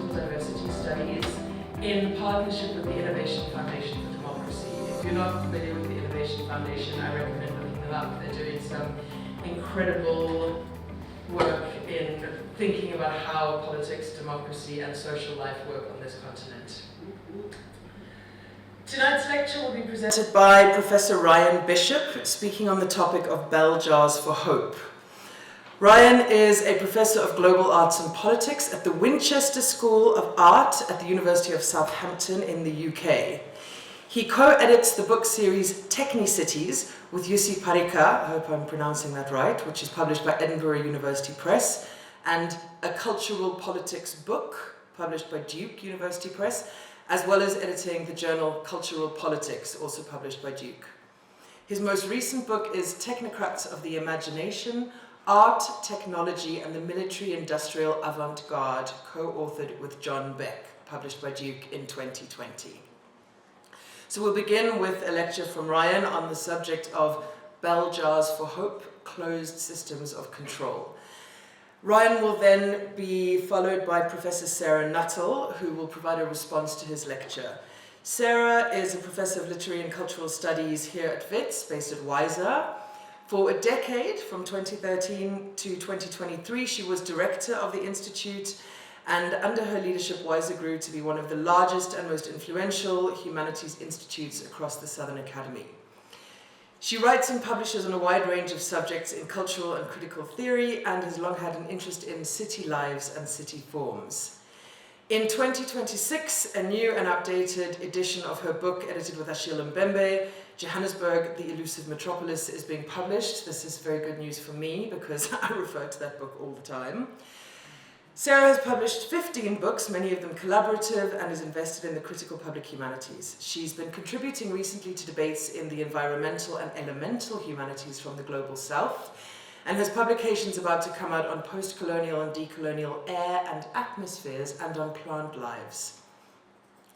Critical Diversity Studies in partnership with the Innovation Foundation for Democracy. If you're not familiar with the Innovation Foundation, I recommend looking them up. They're doing some incredible work in thinking about how politics, democracy, and social life work on this continent. Tonight's lecture will be presented by Professor Ryan Bishop, speaking on the topic of bell jars for hope. Ryan is a professor of global arts and politics at the Winchester School of Art at the University of Southampton in the UK. He co-edits the book series Technicities with Jussi Parikka, I hope I'm pronouncing that right, which is published by Edinburgh University Press, and A Cultural Politics Book, published by Duke University Press, as well as editing the journal Cultural Politics, also published by Duke. His most recent book is Technocrats of the Imagination, Art, Technology, and the Military-Industrial Avant-Garde, co-authored with John Beck, published by Duke in 2020. So we'll begin with a lecture from Ryan on the subject of bell jars for hope, closed systems of control. Ryan will then be followed by Professor Sarah Nuttall, who will provide a response to his lecture. Sarah is a professor of literary and cultural studies here at Wits, based at WISA. For a decade, from 2013 to 2023, she was director of the Institute, and under her leadership, WISA grew to be one of the largest and most influential humanities institutes across the Southern Academy. She writes and publishes on a wide range of subjects in cultural and critical theory, and has long had an interest in city lives and city forms. In 2026, a new and updated edition of her book, edited with Achille Mbembe, Johannesburg, the Elusive Metropolis, is being published. This is very good news for me, because I refer to that book all the time. Sarah has published 15 books, many of them collaborative, and is invested in the critical public humanities. She's been contributing recently to debates in the environmental and elemental humanities from the Global South, and has publications about to come out on post-colonial and decolonial air and atmospheres and on plant lives.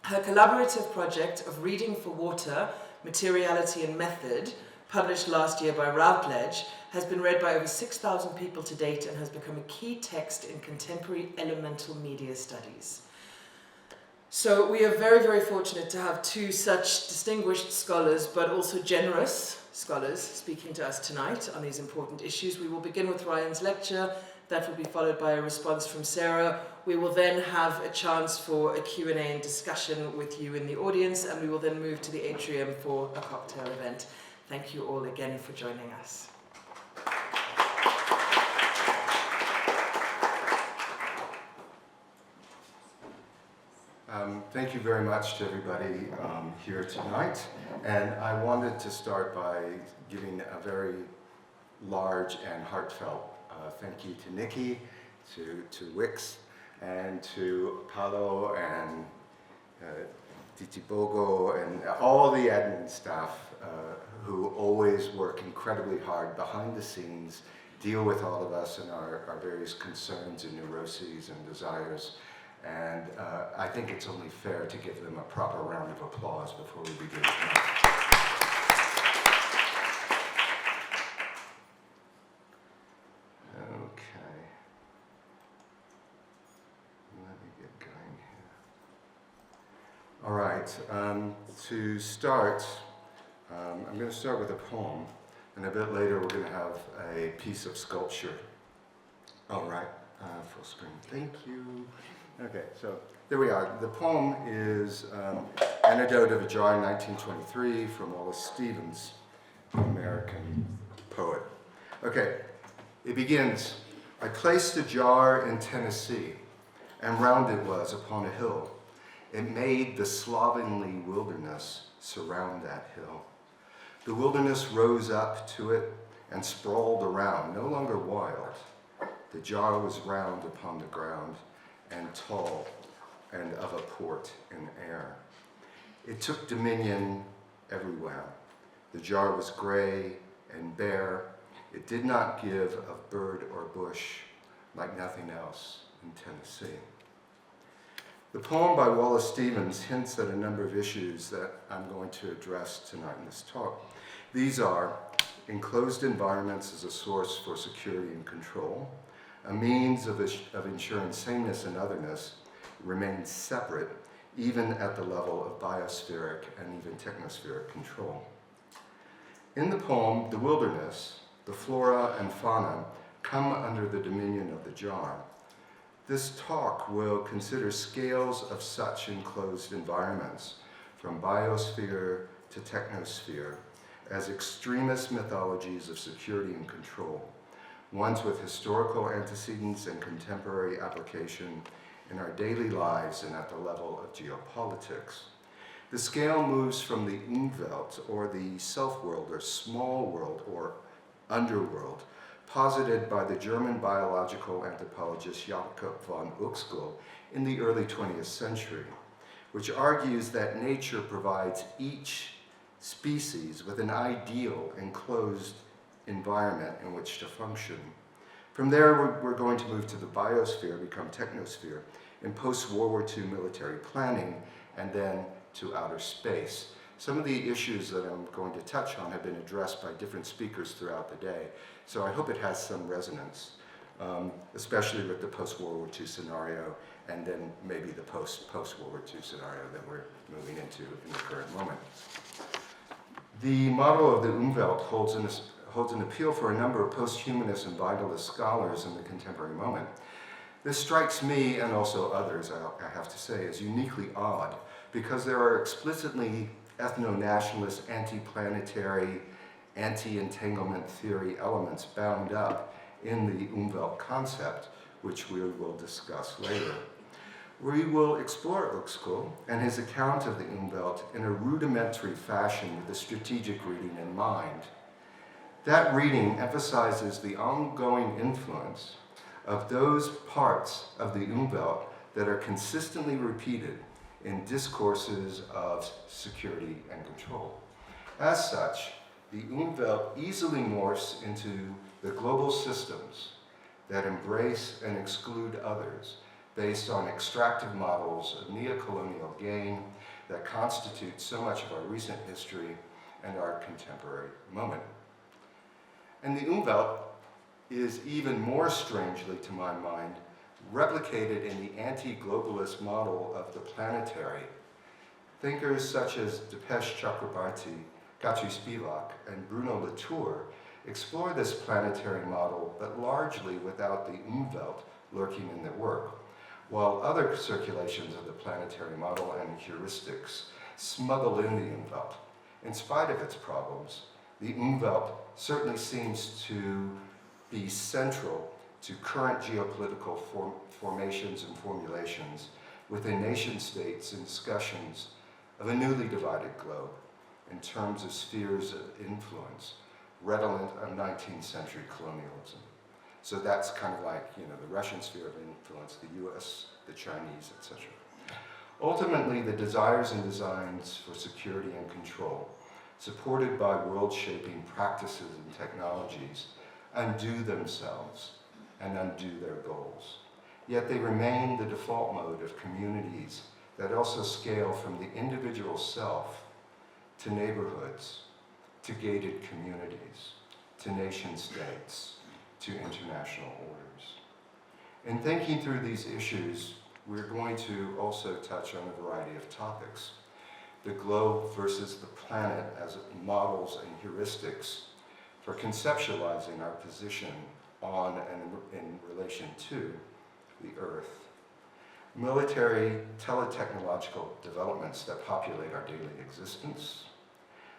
Her collaborative project of Reading for Water, Materiality and Method, published last year by Routledge, has been read by over 6,000 people to date and has become a key text in contemporary elemental media studies. So we are very, very fortunate to have two such distinguished scholars, but also generous scholars, speaking to us tonight on these important issues. We will begin with Ryan's lecture. That will be followed by a response from Sarah. We will then have a chance for a Q&A and discussion with you in the audience, and we will then move to the atrium for a cocktail event. Thank you all again for joining us. Thank you very much to everybody here tonight. And I wanted to start by giving a very large and heartfelt thank you to Nikki, to Wix, and to Paolo and Titibogo and all the admin staff who always work incredibly hard behind the scenes, deal with all of us and our various concerns and neuroses and desires. And I think it's only fair to give them a proper round of applause before we begin tonight. Okay. Let me get going here. All right. To start, I'm going to start with a poem, and a bit later we're going to have a piece of sculpture. All right. Full screen. Thank you. Okay, so there we are. The poem is Anecdote of a Jar in 1923 from Wallace Stevens, an American poet. Okay, it begins, I placed a jar in Tennessee, and round it was upon a hill. It made the slovenly wilderness surround that hill. The wilderness rose up to it and sprawled around, no longer wild. The jar was round upon the ground, and tall, and of a port in air. It took dominion everywhere. The jar was gray and bare. It did not give of bird or bush, like nothing else in Tennessee. The poem by Wallace Stevens hints at a number of issues that I'm going to address tonight in this talk. These are enclosed environments as a source for security and control, a means of ensuring sameness and otherness, remain separate, even at the level of biospheric and even technospheric control. In the poem, the wilderness, the flora and fauna come under the dominion of the jar. This talk will consider scales of such enclosed environments, from biosphere to technosphere, as extremist mythologies of security and control, ones with historical antecedents and contemporary application in our daily lives and at the level of geopolitics. The scale moves from the Umwelt, or the self-world, or small world, or underworld, posited by the German biological anthropologist Jakob von Uexküll in the early 20th century, which argues that nature provides each species with an ideal enclosed environment in which to function. From there, we're going to move to the biosphere, become technosphere, in post-World War II military planning, and then to outer space. Some of the issues that I'm going to touch on have been addressed by different speakers throughout the day, so I hope it has some resonance, especially with the post-World War II scenario, and then maybe the post-World War II scenario that we're moving into in the current moment. The model of the Umwelt holds an appeal for a number of post-humanist and vitalist scholars in the contemporary moment. This strikes me, and also others, I have to say, as uniquely odd, because there are explicitly ethno-nationalist, anti-planetary, anti-entanglement theory elements bound up in the Umwelt concept, which we will discuss later. We will explore Uexküll and his account of the Umwelt in a rudimentary fashion with a strategic reading in mind. That reading emphasizes the ongoing influence of those parts of the Umwelt that are consistently repeated in discourses of security and control. As such, the Umwelt easily morphs into the global systems that embrace and exclude others based on extractive models of neocolonial gain that constitute so much of our recent history and our contemporary moment. And the Umwelt is even more strangely, to my mind, replicated in the anti-globalist model of the planetary. Thinkers such as Dipesh Chakrabarty, Gayatri Spivak, and Bruno Latour explore this planetary model, but largely without the Umwelt lurking in their work, while other circulations of the planetary model and heuristics smuggle in the Umwelt. In spite of its problems, the Umwelt certainly seems to be central to current geopolitical formations and formulations within nation states and discussions of a newly divided globe in terms of spheres of influence redolent of 19th century colonialism. So that's kind of like, the Russian sphere of influence, the US, the Chinese, etc. Ultimately, the desires and designs for security and control, supported by world-shaping practices and technologies, undo themselves and undo their goals. Yet they remain the default mode of communities that also scale from the individual self to neighborhoods, to gated communities, to nation states, to international orders. In thinking through these issues, we're going to also touch on a variety of topics. The globe versus the planet as models and heuristics for conceptualizing our position on and in relation to the Earth. Military teletechnological developments that populate our daily existence,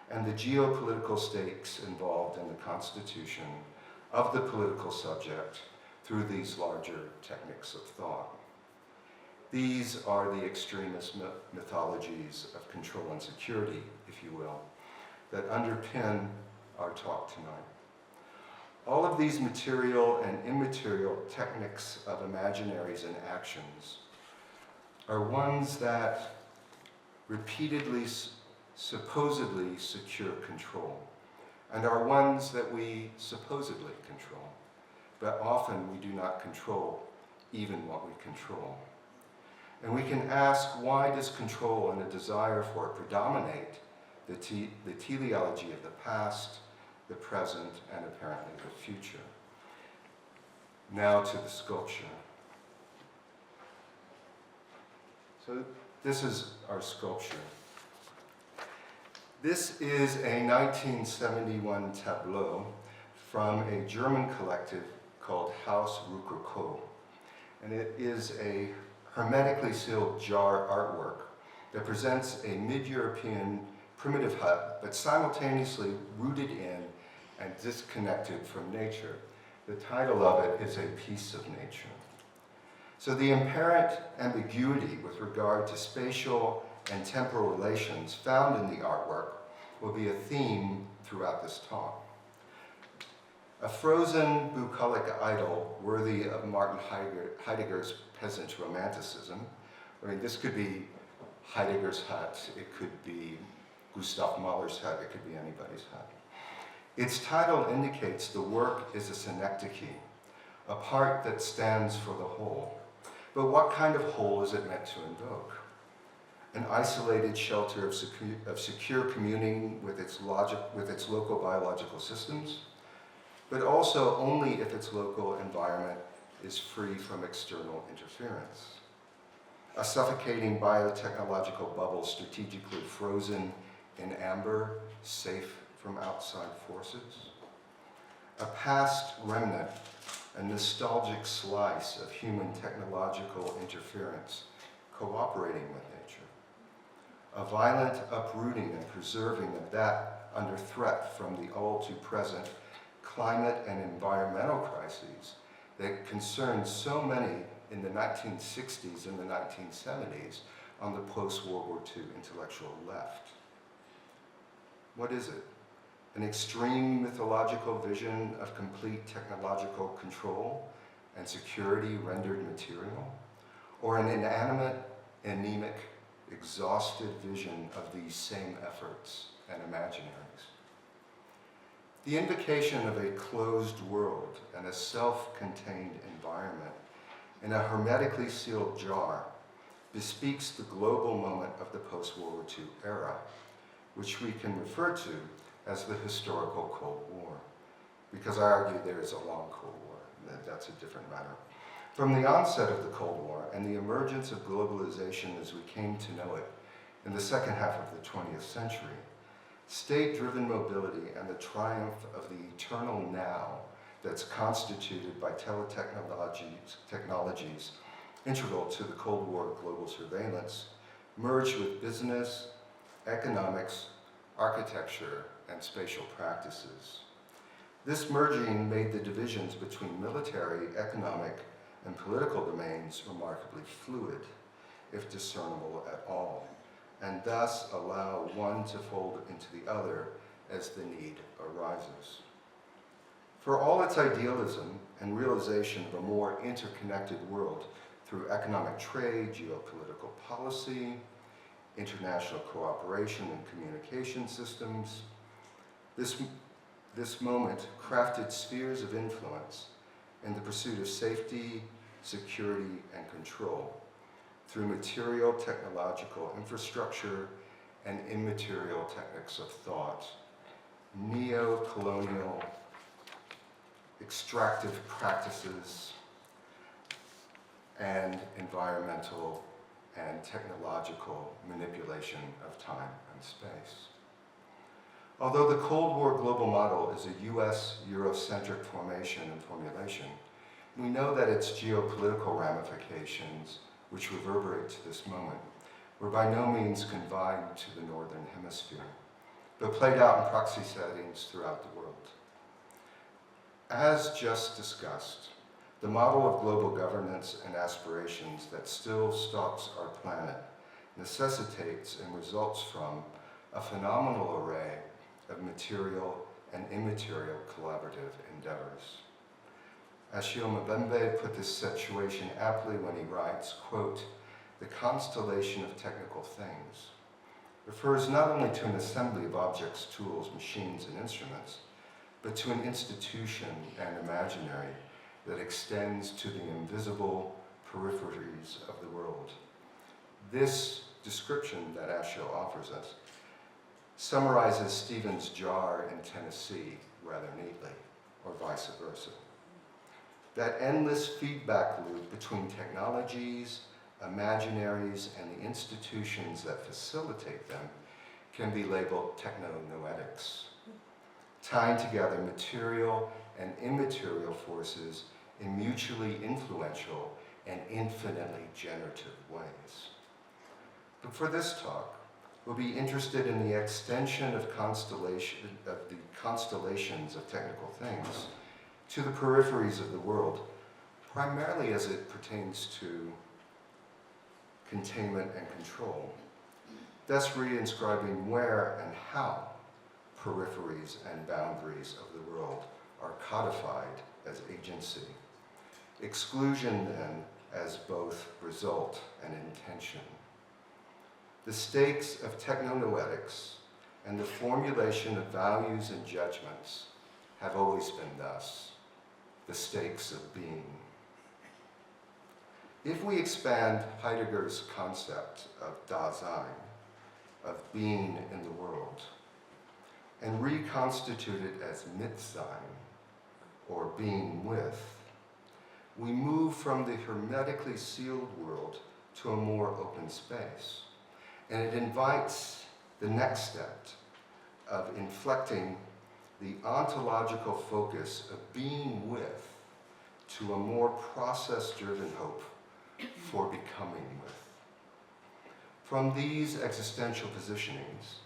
and the geopolitical stakes involved in the constitution of the political subject through these larger techniques of thought. These are the extremist mythologies of control and security, if you will, that underpin our talk tonight. All of these material and immaterial techniques of imaginaries and actions are ones that repeatedly, supposedly secure control, and are ones that we supposedly control, but often we do not control even what we control. And we can ask, why does control and a desire for it predominate the teleology of the past, the present, and apparently the future? Now to the sculpture. So this is our sculpture. This is a 1971 tableau from a German collective called Haus Rokoko. And it is a hermetically sealed jar artwork that presents a mid-European primitive hut, but simultaneously rooted in and disconnected from nature. The title of it is A Piece of Nature. So the inherent ambiguity with regard to spatial and temporal relations found in the artwork will be a theme throughout this talk. A frozen bucolic idol worthy of Martin Heidegger's peasant romanticism. I mean, this could be Heidegger's hut, it could be Gustav Mahler's hut, it could be anybody's hut. Its title indicates the work is a synecdoche, a part that stands for the whole. But what kind of whole is it meant to invoke? An isolated shelter of secure communing with its local biological systems, but also only if its local environment is free from external interference. A suffocating biotechnological bubble strategically frozen in amber, safe from outside forces. A past remnant, a nostalgic slice of human technological interference cooperating with nature. A violent uprooting and preserving of that under threat from the all too present climate and environmental crises that concerned so many in the 1960s and the 1970s on the post-World War II intellectual left. What is it? An extreme mythological vision of complete technological control and security rendered material? Or an inanimate, anemic, exhausted vision of these same efforts and imaginaries? The invocation of a closed world and a self-contained environment in a hermetically sealed jar bespeaks the global moment of the post-World War II era, which we can refer to as the historical Cold War, because I argue there is a long Cold War. That's a different matter. From the onset of the Cold War and the emergence of globalization as we came to know it in the second half of the 20th century, state-driven mobility and the triumph of the eternal now that's constituted by technologies integral to the Cold War global surveillance merged with business, economics, architecture, and spatial practices. This merging made the divisions between military, economic, and political domains remarkably fluid, if discernible at all, and thus allow one to fold into the other as the need arises. For all its idealism and realization of a more interconnected world through economic trade, geopolitical policy, international cooperation and communication systems, this moment crafted spheres of influence in the pursuit of safety, security, and control through material technological infrastructure and immaterial techniques of thought, neo-colonial extractive practices, and environmental and technological manipulation of time and space. Although the Cold War global model is a US Eurocentric formation and formulation, we know that its geopolitical ramifications, which reverberate to this moment, were by no means confined to the Northern Hemisphere, but played out in proxy settings throughout the world. As just discussed, the model of global governance and aspirations that still stalks our planet necessitates and results from a phenomenal array of material and immaterial collaborative endeavors. Ashio Mbembe put this situation aptly when he writes, quote, "The constellation of technical things refers not only to an assembly of objects, tools, machines, and instruments, but to an institution and imaginary that extends to the invisible peripheries of the world." This description that Ashio offers us summarizes Stephen's jar in Tennessee rather neatly, or vice versa. That endless feedback loop between technologies, imaginaries, and the institutions that facilitate them can be labeled techno-noetics, tying together material and immaterial forces in mutually influential and infinitely generative ways. But for this talk, we'll be interested in the extension of the constellations of technical things to the peripheries of the world, primarily as it pertains to containment and control, thus reinscribing where and how peripheries and boundaries of the world are codified as agency. Exclusion, then, as both result and intention. The stakes of techno-noetics and the formulation of values and judgments have always been thus, the stakes of being. If we expand Heidegger's concept of Dasein, of being in the world, and reconstitute it as Mitsein, or being with, we move from the hermetically sealed world to a more open space. And it invites the next step of inflecting the ontological focus of being with to a more process-driven hope for becoming with. From these existential positionings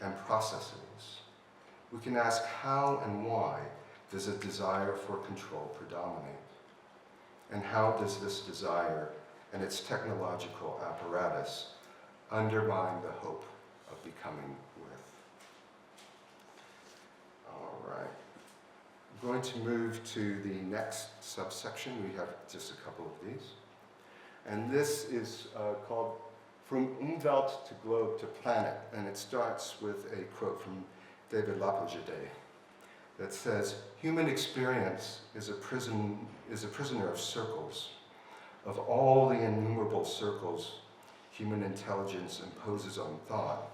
and processes, we can ask how and why does a desire for control predominate? And how does this desire and its technological apparatus undermine the hope of becoming with? All right. I'm going to move to the next subsection. We have just a couple of these. And this is called From Umwelt to Globe to Planet. And it starts with a quote from David Lapojade that says, human experience is a prisoner of circles, of all the innumerable circles human intelligence imposes on thought,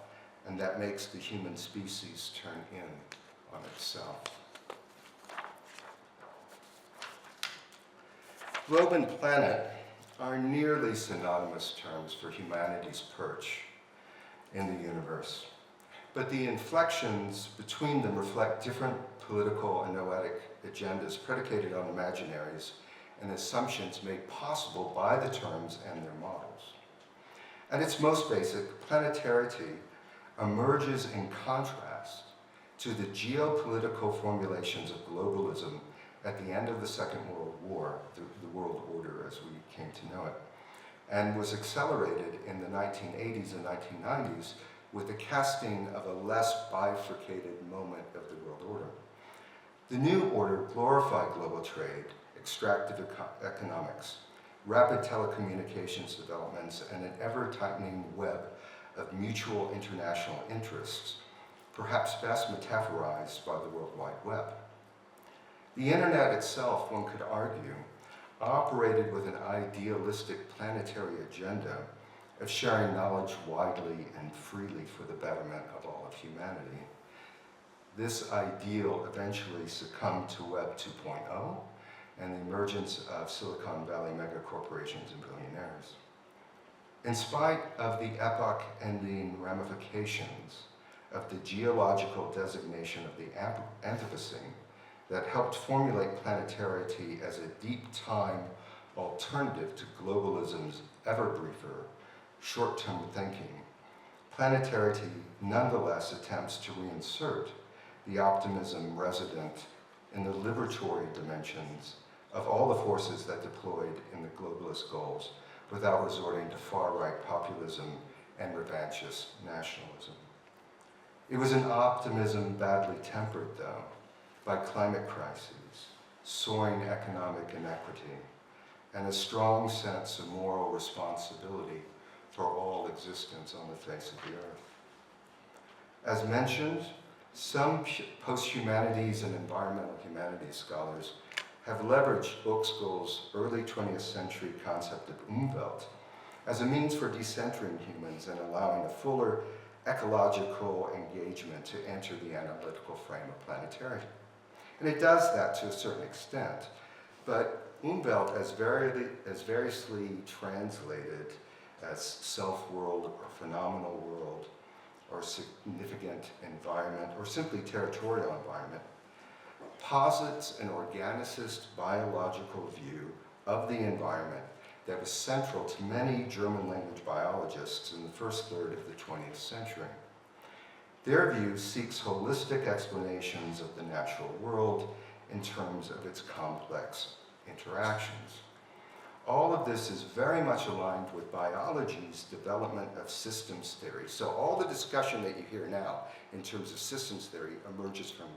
and that makes the human species turn in on itself. Globe and planet are nearly synonymous terms for humanity's perch in the universe, but the inflections between them reflect different political and noetic agendas predicated on imaginaries and assumptions made possible by the terms and their models. At its most basic, planetarity emerges in contrast to the geopolitical formulations of globalism at the end of the Second World War, the world order as we came to know it, and was accelerated in the 1980s and 1990s with the casting of a less bifurcated moment of the world order. The new order glorified global trade, extractive economics, rapid telecommunications developments, and an ever-tightening web of mutual international interests, perhaps best metaphorized by the World Wide Web. The internet itself, one could argue, operated with an idealistic planetary agenda of sharing knowledge widely and freely for the betterment of all of humanity. This ideal eventually succumbed to Web 2.0 and the emergence of Silicon Valley megacorporations and billionaires. In spite of the epoch-ending ramifications of the geological designation of the Anthropocene that helped formulate planetarity as a deep-time alternative to globalism's ever-briefer, short-term thinking, planetarity nonetheless attempts to reinsert the optimism resident in the liberatory dimensions of all the forces that deployed in the globalist goals without resorting to far-right populism and revanchist nationalism. It was an optimism badly tempered, though, by climate crises, soaring economic inequity, and a strong sense of moral responsibility for all existence on the face of the earth. As mentioned, some post-humanities and environmental humanities scholars have leveraged Uexküll's early 20th century concept of Umwelt as a means for decentering humans and allowing a fuller ecological engagement to enter the analytical frame of planetarity. And it does that to a certain extent, but Umwelt, as variously translated as self-world or phenomenal world or significant environment or simply territorial environment, posits an organicist biological view of the environment that was central to many German language biologists in the first third of the 20th century. Their view seeks holistic explanations of the natural world in terms of its complex interactions. All of this is very much aligned with biology's development of systems theory. So all the discussion that you hear now in terms of systems theory emerges from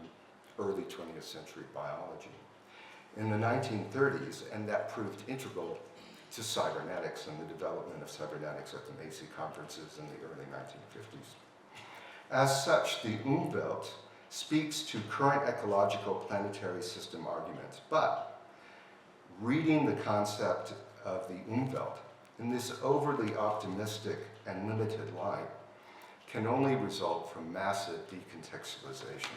early 20th century biology. In the 1930s, and that proved integral to cybernetics and the development of cybernetics at the Macy conferences in the early 1950s. As such, the Umwelt speaks to current ecological planetary system arguments, but reading the concept of the Umwelt in this overly optimistic and limited light can only result from massive decontextualization.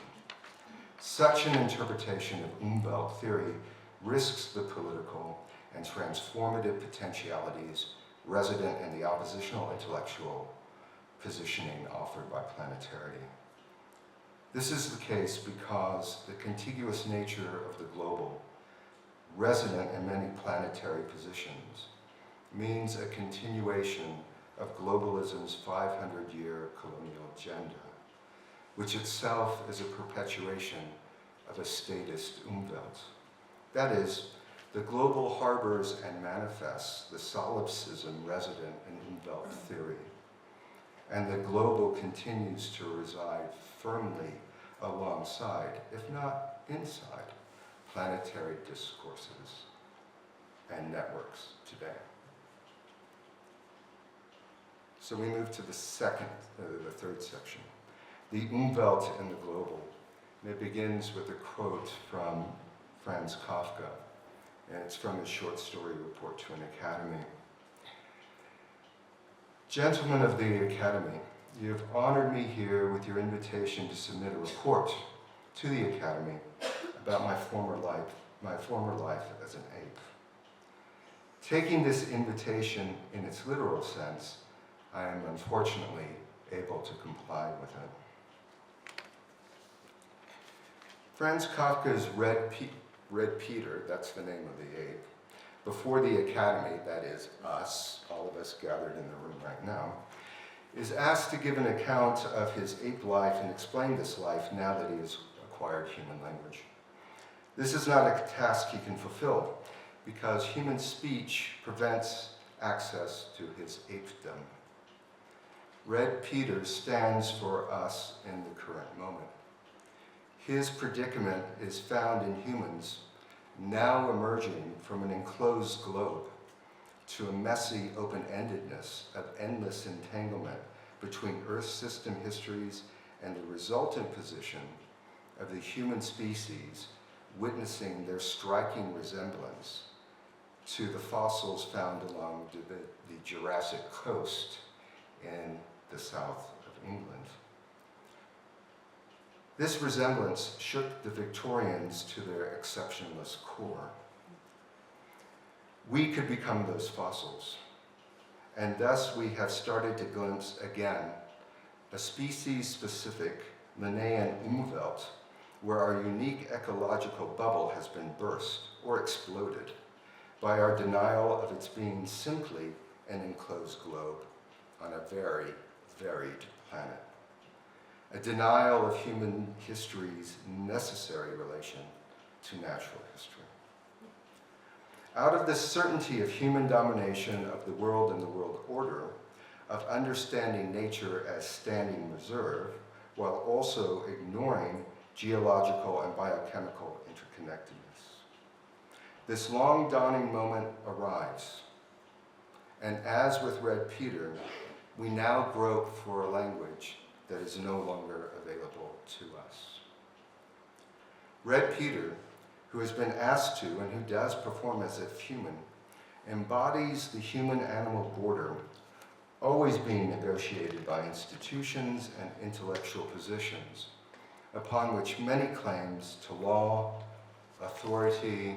Such an interpretation of Umwelt theory risks the political and transformative potentialities resident in the oppositional intellectual positioning offered by planetary. This is the case because the contiguous nature of the global, resident in many planetary positions, means a continuation of globalism's 500-year colonial agenda, which itself is a perpetuation of a statist Umwelt. That is, the global harbors and manifests the solipsism resident in Umwelt theory, and the global continues to reside firmly alongside, if not inside, planetary discourses and networks today. So we move to the third section, the Umwelt and the global. And it begins with a quote from Franz Kafka, and it's from his short story Report to an Academy. Gentlemen of the Academy, you have honored me here with your invitation to submit a report to the Academy about my former life as an ape. Taking this invitation in its literal sense, I am unfortunately able to comply with it. Franz Kafka's Red Peter, that's the name of the ape, before the Academy, that is us, all of us gathered in the room right now, is asked to give an account of his ape life and explain this life now that he has acquired human language. This is not a task he can fulfill because human speech prevents access to his apedom. Red Peter stands for us in the current moment. His predicament is found in humans now emerging from an enclosed globe to a messy open-endedness of endless entanglement between Earth system histories and the resultant position of the human species witnessing their striking resemblance to the fossils found along the Jurassic coast in the south of England. This resemblance shook the Victorians to their exceptionless core. We could become those fossils, and thus we have started to glimpse again a species-specific Linnaean Umwelt where our unique ecological bubble has been burst or exploded by our denial of its being simply an enclosed globe on a very varied planet. A denial of human history's necessary relation to natural history. Out of this certainty of human domination of the world and the world order, of understanding nature as standing reserve, while also ignoring geological and biochemical interconnectedness. This long dawning moment arrives, and as with Red Peter, we now grope for a language that is no longer available to us. Red Peter, who has been asked to and who does perform as if human, embodies the human-animal border always being negotiated by institutions and intellectual positions upon which many claims to law, authority,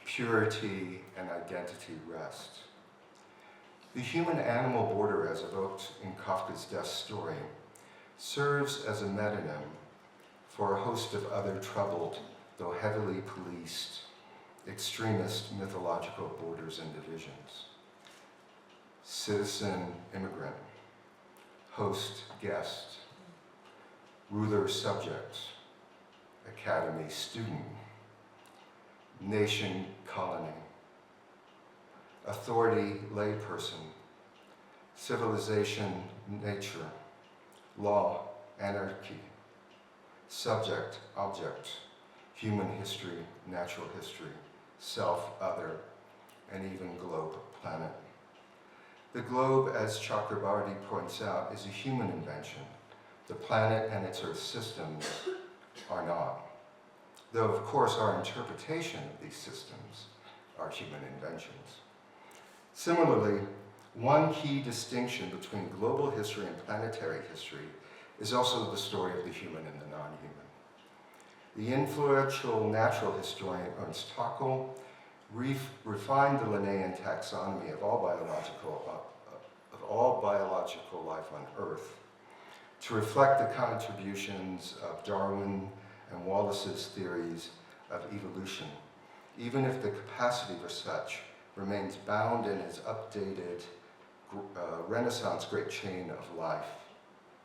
purity and identity rest. The human-animal border, as evoked in Kafka's death story, serves as a metonym for a host of other troubled, though heavily policed, extremist mythological borders and divisions. Citizen immigrant, host guest, ruler subject, academy student, nation colony, authority layperson, civilization nature, law anarchy, subject object, human history, natural history, self other, and even globe planet. The globe, as Chakrabarty points out, is a human invention. The planet and its Earth systems are not. Though, of course, our interpretation of these systems are human inventions. Similarly, one key distinction between global history and planetary history is also the story of the human and the non-human. The influential natural historian Ernst Haeckel refined the Linnaean taxonomy of all biological life on Earth to reflect the contributions of Darwin and Wallace's theories of evolution, even if the capacity for such remains bound in his updated Renaissance great chain of life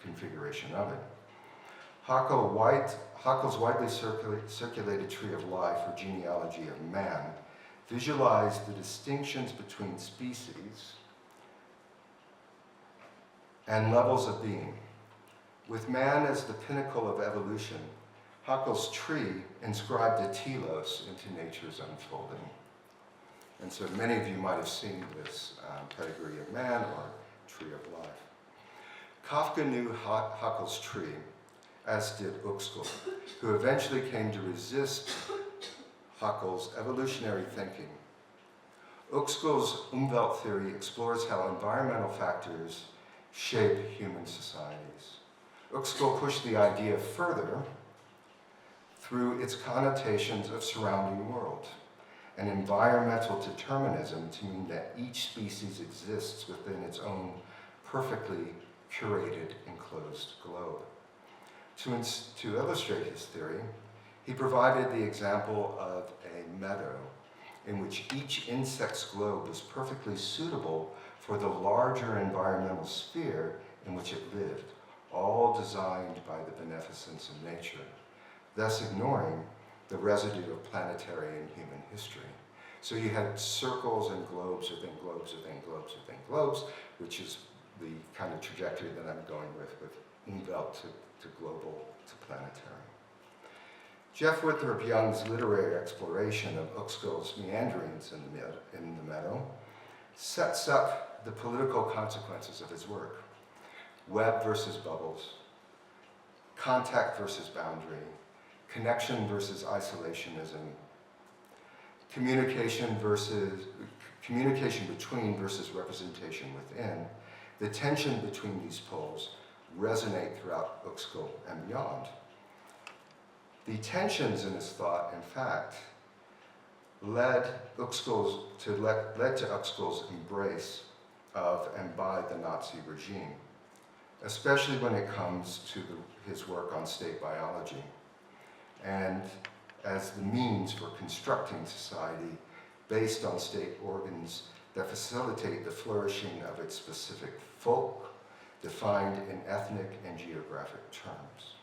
configuration of it. Haeckel's widely circulated tree of life, or genealogy of man, visualized the distinctions between species and levels of being. With man as the pinnacle of evolution, Haeckel's tree inscribed a telos into nature's unfolding. And so many of you might have seen this pedigree of man or tree of life. Kafka knew Haeckel's tree, as did Uexküll, who eventually came to resist Haeckel's evolutionary thinking. Uexküll's Umwelt theory explores how environmental factors shape human societies. Uexküll pushed the idea further through its connotations of surrounding world and environmental determinism to mean that each species exists within its own perfectly curated enclosed globe. To illustrate his theory, he provided the example of a meadow in which each insect's globe was perfectly suitable for the larger environmental sphere in which it lived, all designed by the beneficence of nature, thus ignoring the residue of planetary and human history. So you had circles and globes within globes within globes within globes, which is the kind of trajectory that I'm going with Umwelt to global to planetary. Jeff Winthrop Young's literary exploration of Uexküll's meanderings in the meadow sets up the political consequences of his work. Web versus bubbles, contact versus boundary, connection versus isolationism, communication between versus representation within. The tension between these poles resonate throughout Uexküll and beyond. The tensions in his thought, in fact, led to Uexküll's embrace of and by the Nazi regime, especially when it comes to his work on state biology, and as the means for constructing society based on state organs that facilitate the flourishing of its specific folk, defined in ethnic and geographic terms.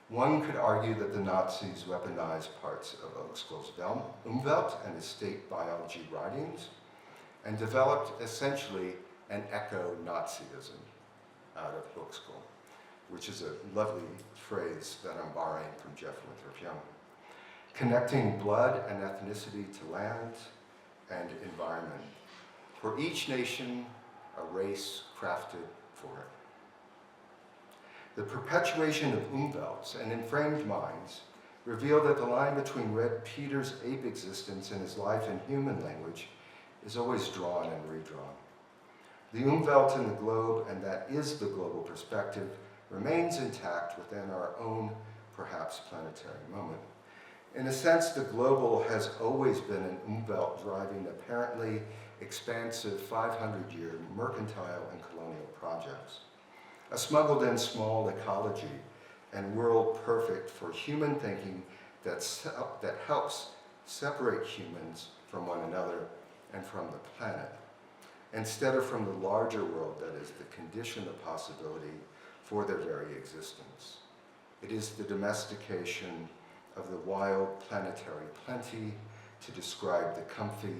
One could argue that the Nazis weaponized parts of Uexküll's Umwelt and his state biology writings and developed essentially an eco-Nazism out of Uexküll, which is a lovely phrase that I'm borrowing from Jeff Winthrop Young. Connecting blood and ethnicity to land and environment. For each nation, a race crafted for it. The perpetuation of Umwelts and inframed minds reveal that the line between Red Peter's ape existence and his life in human language is always drawn and redrawn. The Umwelt in the globe, and that is the global perspective, remains intact within our own, perhaps planetary moment. In a sense, the global has always been an Umwelt driving apparently expansive 500-year mercantile and colonial projects. A smuggled-in small ecology and world perfect for human thinking that helps separate humans from one another and from the planet, instead of from the larger world that is the condition of possibility for their very existence. It is the domestication of the wild planetary plenty to describe the comfy,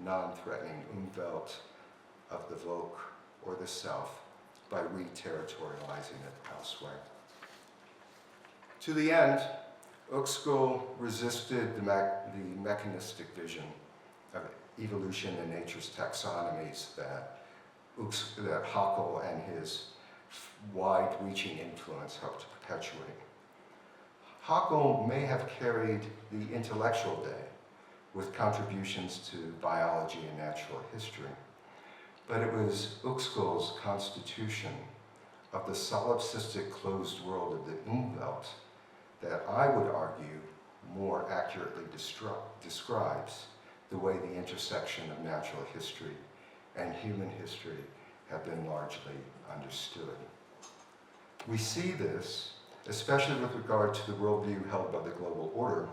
non-threatening Umwelt of the Volk or the Self by re-territorializing it elsewhere. To the end, Uexküll resisted the mechanistic vision of evolution and nature's taxonomies that Haeckel and his wide-reaching influence helped to perpetuate. Haeckel may have carried the intellectual day with contributions to biology and natural history, but it was Uexküll's constitution of the solipsistic closed world of the Umwelt that I would argue more accurately describes the way the intersection of natural history and human history have been largely understood. We see this, especially with regard to the worldview held by the global order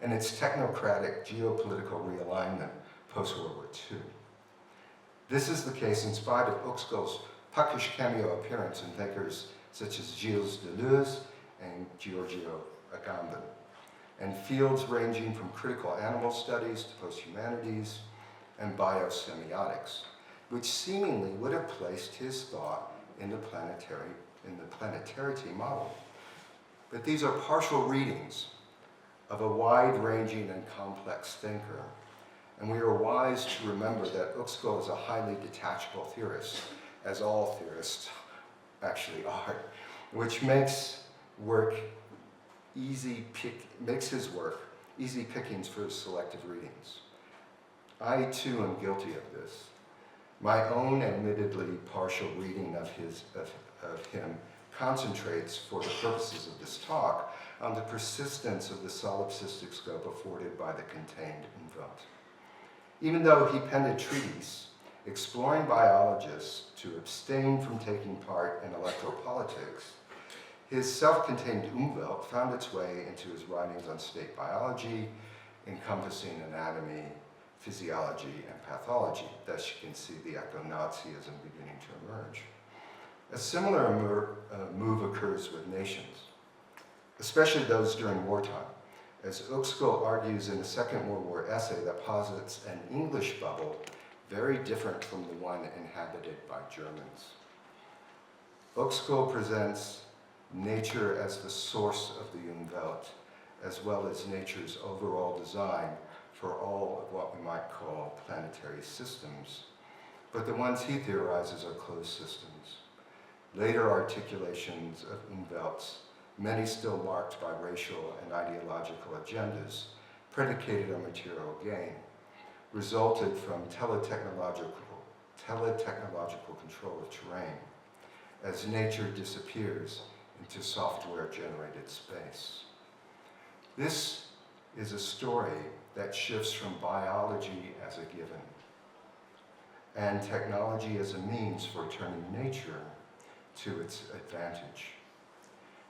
and its technocratic geopolitical realignment post-World War II. This is the case in spite of Uexküll's puckish cameo appearance in thinkers such as Gilles Deleuze and Giorgio Agamben, and fields ranging from critical animal studies to post-humanities and biosemiotics, which seemingly would have placed his thought in the planetary model. But these are partial readings of a wide-ranging and complex thinker, and we are wise to remember that Uexküll is a highly detachable theorist, as all theorists actually are, which makes his work easy pickings for selective readings. I too am guilty of this. My own admittedly partial reading of him concentrates, for the purposes of this talk, on the persistence of the solipsistic scope afforded by the contained Umwelt. Even though he penned a treatise exploring biologists to abstain from taking part in electropolitics, his self-contained Umwelt found its way into his writings on state biology, encompassing anatomy, physiology, and pathology. Thus you can see the eco-Nazism beginning to emerge. A similar move occurs with nations, especially those during wartime, as Uexküll argues in a Second World War essay that posits an English bubble very different from the one inhabited by Germans. Uexküll presents nature as the source of the Umwelt, as well as nature's overall design for all of what we might call planetary systems, but the ones he theorizes are closed systems. Later articulations of Umwelts, many still marked by racial and ideological agendas predicated on material gain, resulted from teletechnological control of terrain as nature disappears into software-generated space. This is a story that shifts from biology as a given and technology as a means for turning nature to its advantage,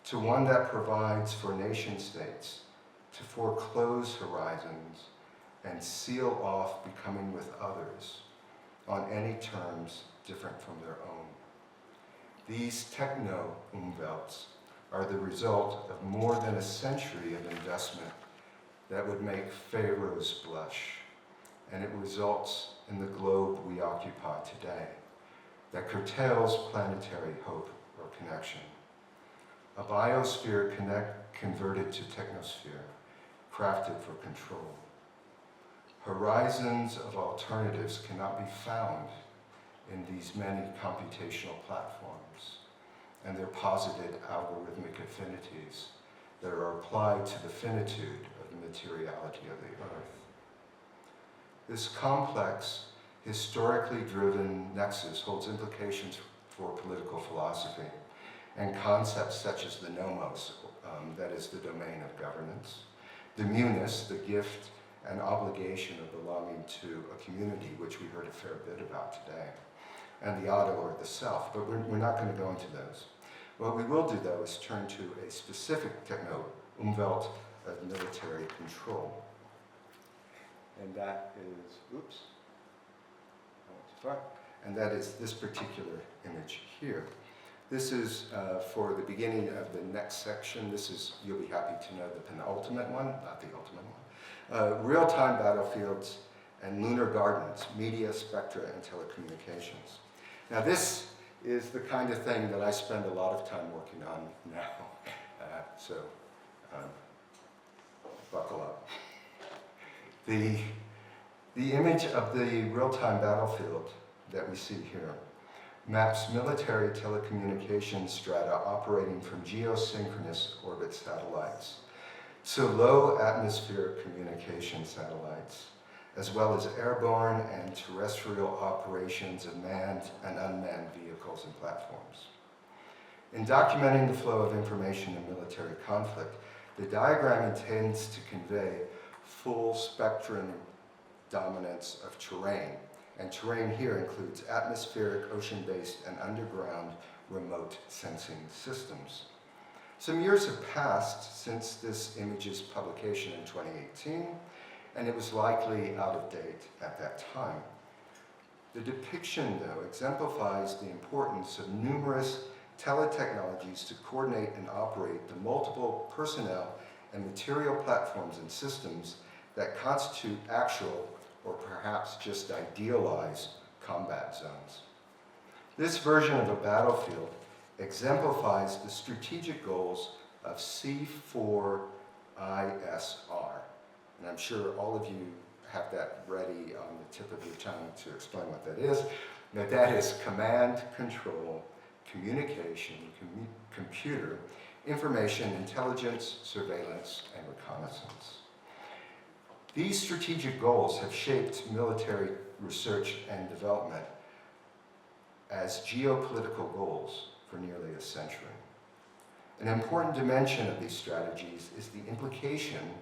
to one that provides for nation-states to foreclose horizons and seal off becoming with others on any terms different from their own. These techno-Umwelts are the result of more than a century of investment that would make pharaohs blush, and it results in the globe we occupy today that curtails planetary hope or connection. A biosphere converted to technosphere, crafted for control. Horizons of alternatives cannot be found in these many computational platforms and their posited algorithmic affinities that are applied to the finitude of the materiality of the earth. This complex, historically driven nexus holds implications for political philosophy and concepts such as the nomos, that is the domain of governance, the munus, the gift and obligation of belonging to a community, which we heard a fair bit about today, and the auto or the self, but we're not going to go into those. What we will do, though, is turn to a specific techno, Umwelt, of military control. And that is, oops, I went too far. And that is this particular image here. This is for the beginning of the next section. This is, you'll be happy to know, the penultimate one, not the ultimate one. Real-time battlefields and lunar gardens, media, spectra, and telecommunications. Now this is the kind of thing that I spend a lot of time working on now. So buckle up. The image of the real-time battlefield that we see here maps military telecommunications strata operating from geosynchronous orbit satellites, so low atmospheric communication satellites, as well as airborne and terrestrial operations of manned and unmanned vehicles and platforms. In documenting the flow of information in military conflict, the diagram intends to convey full spectrum dominance of terrain, and terrain here includes atmospheric, ocean-based, and underground remote sensing systems. Some years have passed since this image's publication in 2018, and it was likely out of date at that time. The depiction, though, exemplifies the importance of numerous teletechnologies to coordinate and operate the multiple personnel and material platforms and systems that constitute actual, or perhaps just idealized, combat zones. This version of a battlefield exemplifies the strategic goals of C4ISR. And I'm sure all of you have that ready on the tip of your tongue to explain what that is. Now, that is command, control, communication, computer, information, intelligence, surveillance, and reconnaissance. These strategic goals have shaped military research and development as geopolitical goals for nearly a century. An important dimension of these strategies is the implication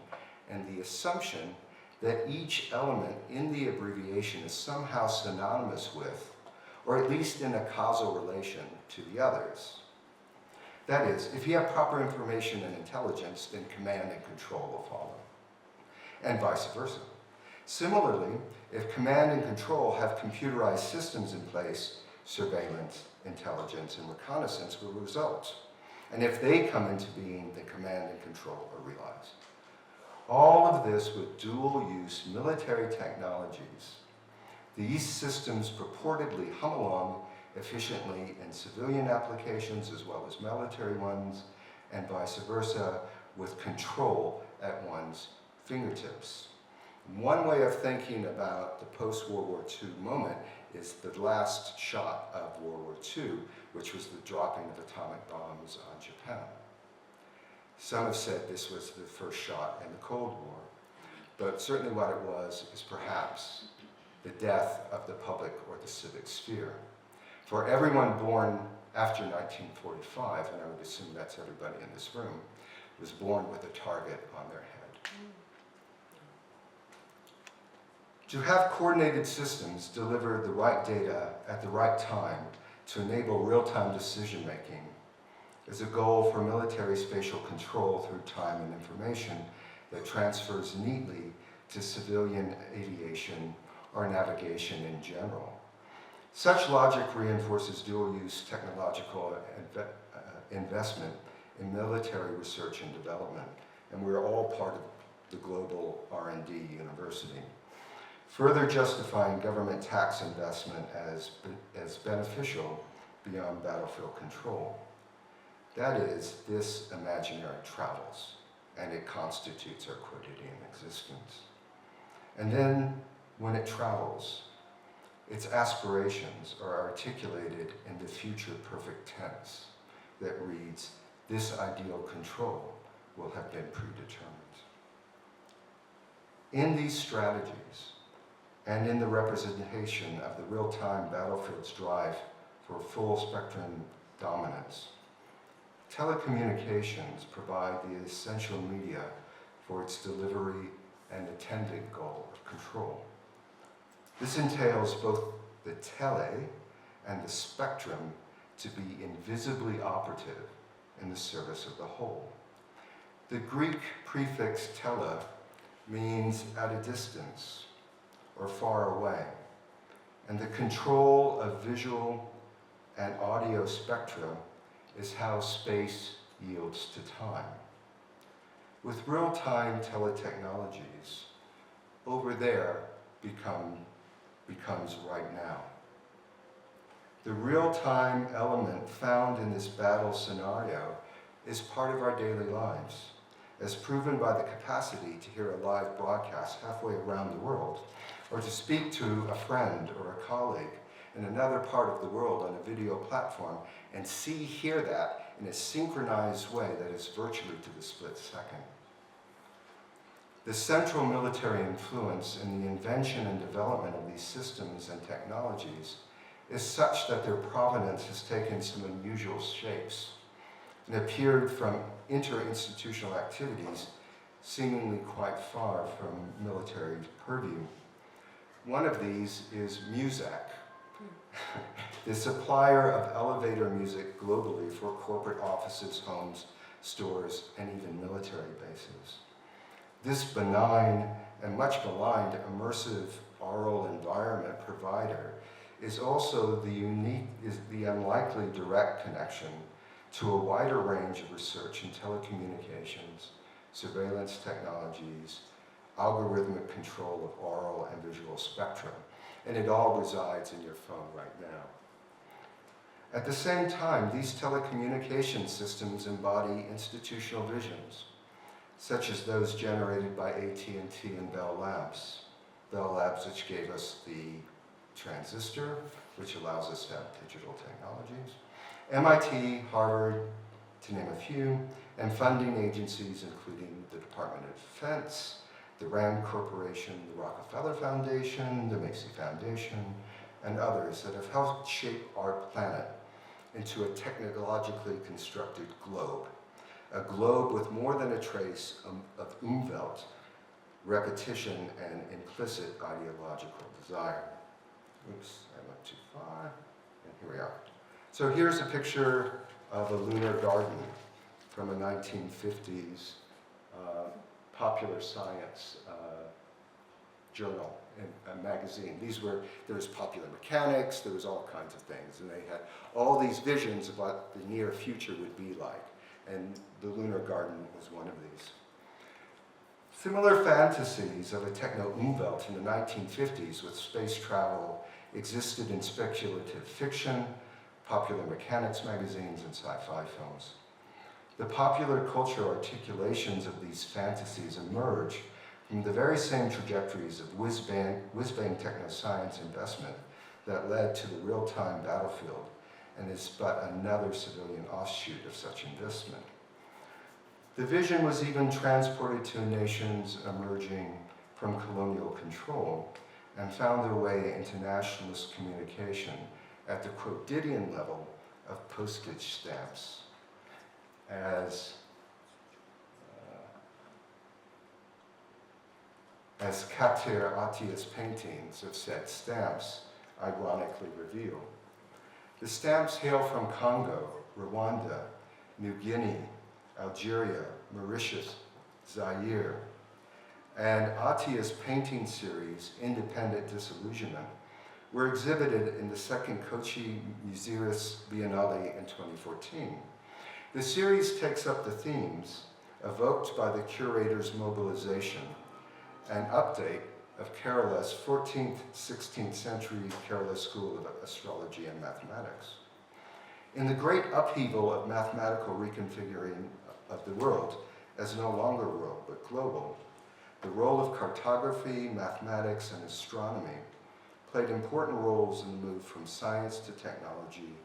and the assumption that each element in the abbreviation is somehow synonymous with, or at least in a causal relation to the others. That is, if you have proper information and intelligence, then command and control will follow, and vice versa. Similarly, if command and control have computerized systems in place, surveillance, intelligence, and reconnaissance will result. And if they come into being, then command and control are realized. All of this with dual-use military technologies. These systems purportedly hum along efficiently in civilian applications as well as military ones, and vice versa, with control at one's fingertips. One way of thinking about the post-World War II moment is the last shot of World War II, which was the dropping of atomic bombs on Japan. Some have said this was the first shot in the Cold War, but certainly what it was is perhaps the death of the public or the civic sphere. For everyone born after 1945, and I would assume that's everybody in this room, was born with a target on their head. To have coordinated systems deliver the right data at the right time to enable real-time decision-making is a goal for military spatial control through time and information that transfers neatly to civilian aviation or navigation in general. Such logic reinforces dual-use technological investment in military research and development, and we're all part of the global R&D university, further justifying government tax investment as beneficial beyond battlefield control. That is, this imaginary travels, and it constitutes our quotidian existence. And then, when it travels, its aspirations are articulated in the future perfect tense that reads, this ideal control will have been predetermined. In these strategies, and in the representation of the real-time battlefield's drive for full spectrum dominance, telecommunications provide the essential media for its delivery and attendant goal of control. This entails both the tele and the spectrum to be invisibly operative in the service of the whole. The Greek prefix tele means at a distance or far away, and the control of visual and audio spectra is how space yields to time. With real-time teletechnologies, over there becomes right now. The real-time element found in this battle scenario is part of our daily lives, as proven by the capacity to hear a live broadcast halfway around the world, or to speak to a friend or a colleague in another part of the world on a video platform and hear that in a synchronized way that is virtually to the split second. The central military influence in the invention and development of these systems and technologies is such that their provenance has taken some unusual shapes and appeared from interinstitutional activities seemingly quite far from military purview. One of these is Muzak, the supplier of elevator music globally for corporate offices, homes, stores, and even military bases. This benign and much maligned immersive aural environment provider is also the unlikely direct connection to a wider range of research in telecommunications, surveillance technologies, algorithmic control of aural and visual spectrum, and it all resides in your phone right now. At the same time, these telecommunication systems embody institutional visions, such as those generated by AT&T and Bell Labs. Bell Labs, which gave us the transistor, which allows us to have digital technologies. MIT, Harvard, to name a few, and funding agencies including the Department of Defense, the Rand Corporation, the Rockefeller Foundation, the Macy Foundation, and others that have helped shape our planet into a technologically constructed globe. A globe with more than a trace of Umwelt, repetition, and implicit ideological desire. Oops, I went too far, and here we are. So here's a picture of a lunar garden from a 1950s popular science journal and a magazine. There was popular mechanics, there was all kinds of things, and they had all these visions of what the near future would be like. And the lunar garden was one of these. Similar fantasies of a techno-Umwelt in the 1950s with space travel existed in speculative fiction, popular mechanics magazines, and sci-fi films. The popular culture articulations of these fantasies emerge from the very same trajectories of whiz-bang technoscience investment that led to the real-time battlefield, and is but another civilian offshoot of such investment. The vision was even transported to nations emerging from colonial control and found their way into nationalist communication at the quotidian level of postage stamps as Kater Attia's paintings of said stamps ironically reveal. The stamps hail from Congo, Rwanda, New Guinea, Algeria, Mauritius, Zaire, and Attia's painting series, Independent Disillusionment, were exhibited in the second Kochi Muziris Biennale in 2014. The series takes up the themes evoked by the curator's mobilization and update of Kerala's 14th, 16th century Kerala School of Astrology and Mathematics. In the great upheaval of mathematical reconfiguring of the world as no longer world but global, the role of cartography, mathematics, and astronomy played important roles in the move from science to technology,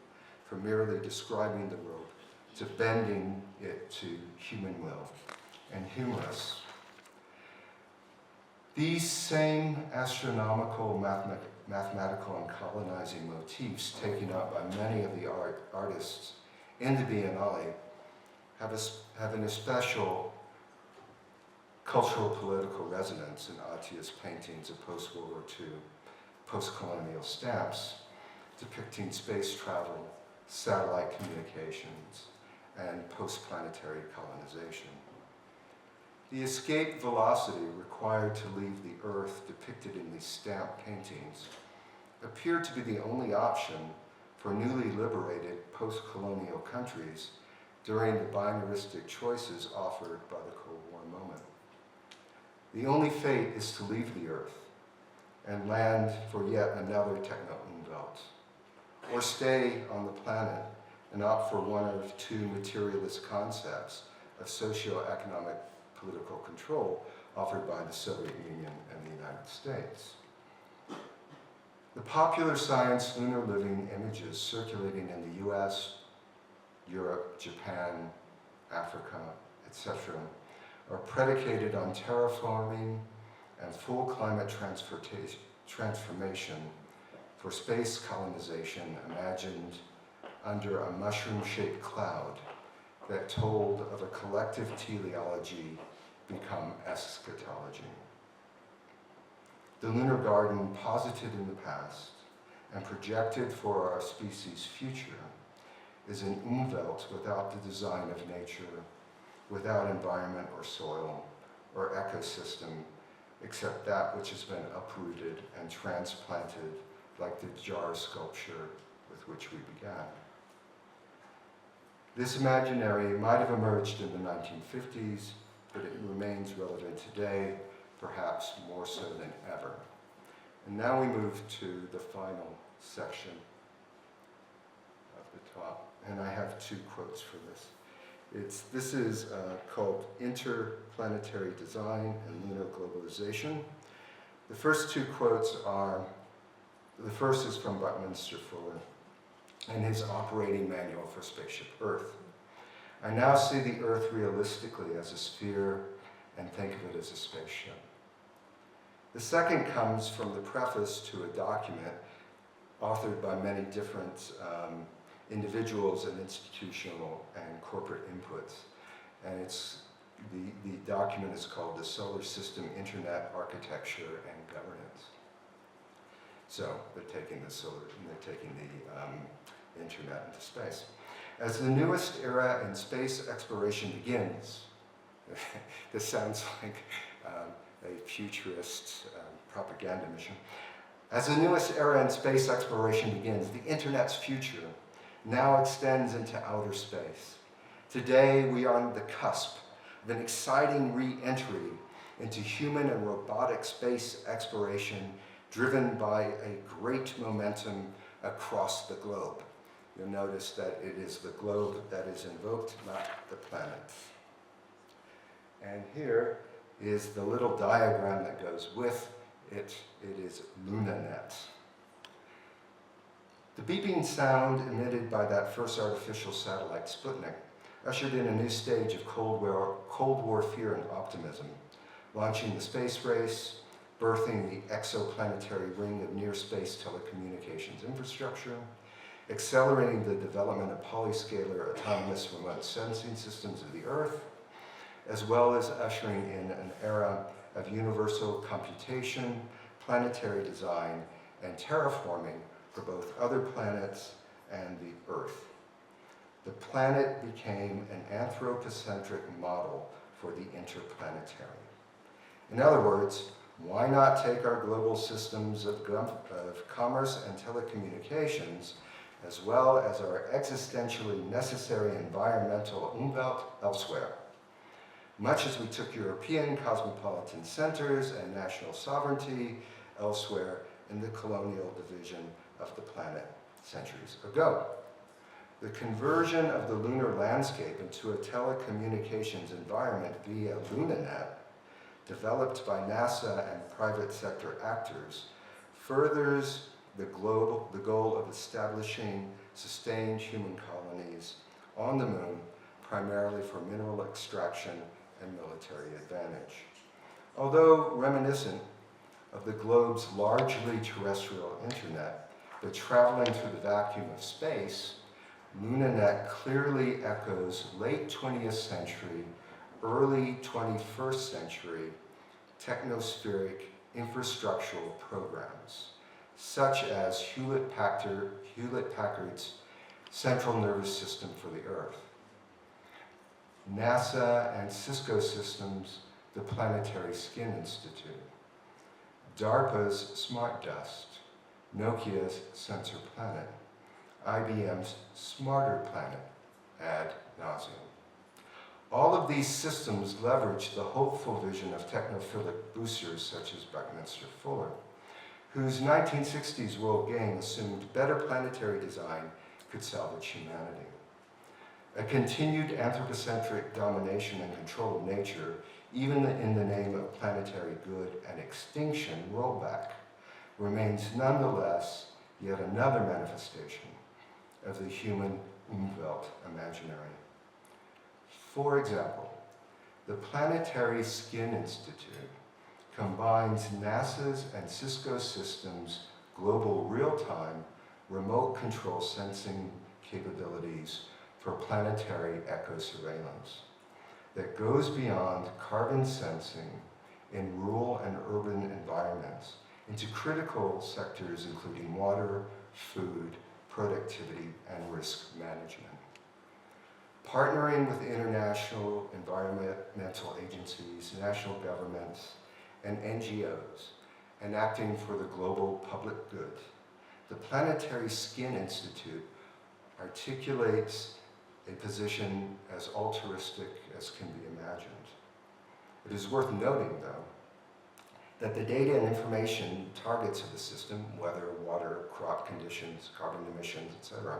from merely describing the world to bending it to human will and humorous. These same astronomical, mathematical, and colonizing motifs taken up by many of the artists in the Biennale have an especial cultural political resonance in Attia's paintings of post-World War II, post-colonial stamps depicting space travel, satellite communications, and post-planetary colonization. The escape velocity required to leave the Earth depicted in these stamp paintings appeared to be the only option for newly liberated post-colonial countries during the binaristic choices offered by the Cold War moment. The only fate is to leave the Earth and land for yet another techno-umwelt, or stay on the planet and opt for one of two materialist concepts of socio-economic political control offered by the Soviet Union and the United States. The popular science lunar living images circulating in the US, Europe, Japan, Africa, etc., are predicated on terraforming and full climate transformation for space colonization imagined under a mushroom-shaped cloud that told of a collective teleology become eschatology. The lunar garden posited in the past and projected for our species' future is an umwelt without the design of nature, without environment or soil or ecosystem, except that which has been uprooted and transplanted like the jar sculpture with which we began. This imaginary might have emerged in the 1950s, but it remains relevant today, perhaps more so than ever. And now we move to the final section of the talk, and I have two quotes for this. This is called Interplanetary Design and Lunar Globalization. The first two quotes are, the first is from Buckminster Fuller in his operating manual for Spaceship Earth. I now see the Earth realistically as a sphere and think of it as a spaceship. The second comes from the preface to a document authored by many different individuals and institutional and corporate inputs. And the document is called The Solar System Internet Architecture and Governance. So they're taking the internet into space. As the newest era in space exploration begins, this sounds like a futurist propaganda mission. As the newest era in space exploration begins, the internet's future now extends into outer space. Today, we are on the cusp of an exciting re-entry into human and robotic space exploration driven by a great momentum across the globe. You'll notice that it is the globe that is invoked, not the planet. And here is the little diagram that goes with it. It is LunaNet. The beeping sound emitted by that first artificial satellite, Sputnik, ushered in a new stage of Cold War fear and optimism, launching the space race, birthing the exoplanetary ring of near-space telecommunications infrastructure, accelerating the development of polyscalar autonomous remote sensing systems of the Earth, as well as ushering in an era of universal computation, planetary design, and terraforming for both other planets and the Earth. The planet became an anthropocentric model for the interplanetary. In other words, why not take our global systems of commerce and telecommunications, as well as our existentially necessary environmental umwelt elsewhere? Much as we took European cosmopolitan centers and national sovereignty elsewhere in the colonial division of the planet centuries ago. The conversion of the lunar landscape into a telecommunications environment via LunaNet, developed by NASA and private sector actors, furthers the goal of establishing sustained human colonies on the moon, primarily for mineral extraction and military advantage. Although reminiscent of the globe's largely terrestrial internet, but traveling through the vacuum of space, LunaNet clearly echoes late 20th century early 21st century technospheric infrastructural programs, such as Hewlett-Packard's Central Nervous System for the Earth, NASA and Cisco Systems' the Planetary Skin Institute, DARPA's Smart Dust, Nokia's Sensor Planet, IBM's Smarter Planet, ad nauseum. All of these systems leverage the hopeful vision of technophilic boosters such as Buckminster Fuller, whose 1960s World Game assumed better planetary design could salvage humanity. A continued anthropocentric domination and control of nature, even in the name of planetary good and extinction rollback, remains nonetheless yet another manifestation of the human Umwelt imaginary. For example, the Planetary Skin Institute combines NASA's and Cisco Systems' global real-time remote control sensing capabilities for planetary eco-surveillance that goes beyond carbon sensing in rural and urban environments into critical sectors including water, food, productivity, and risk management. Partnering with international environmental agencies, national governments, and NGOs, and acting for the global public good, the Planetary Skin Institute articulates a position as altruistic as can be imagined. It is worth noting, though, that the data and information targets of the system, weather, water, crop conditions, carbon emissions, etc.,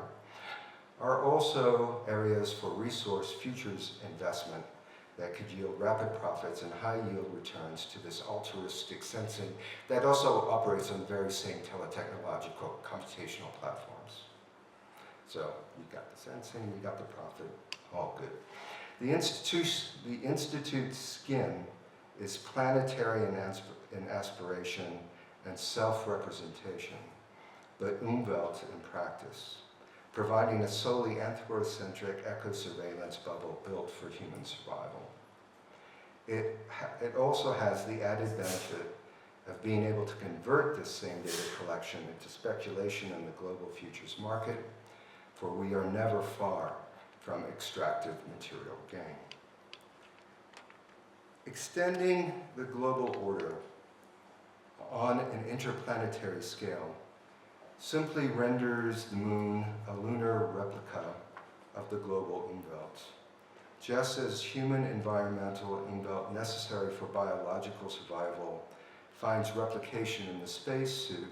are also areas for resource futures investment that could yield rapid profits and high yield returns to this altruistic sensing that also operates on the very same teletechnological computational platforms. So you've got the sensing, you've got the profit, all good. The Institute's skin is planetary in aspiration and self-representation, but Umwelt in practice, providing a solely anthropocentric eco-surveillance bubble built for human survival. It also has the added benefit of being able to convert this same data collection into speculation in the global futures market, for we are never far from extractive material gain. Extending the global order on an interplanetary scale simply renders the moon a lunar replica of the global Umwelt, just as human environmental Umwelt necessary for biological survival finds replication in the spacesuit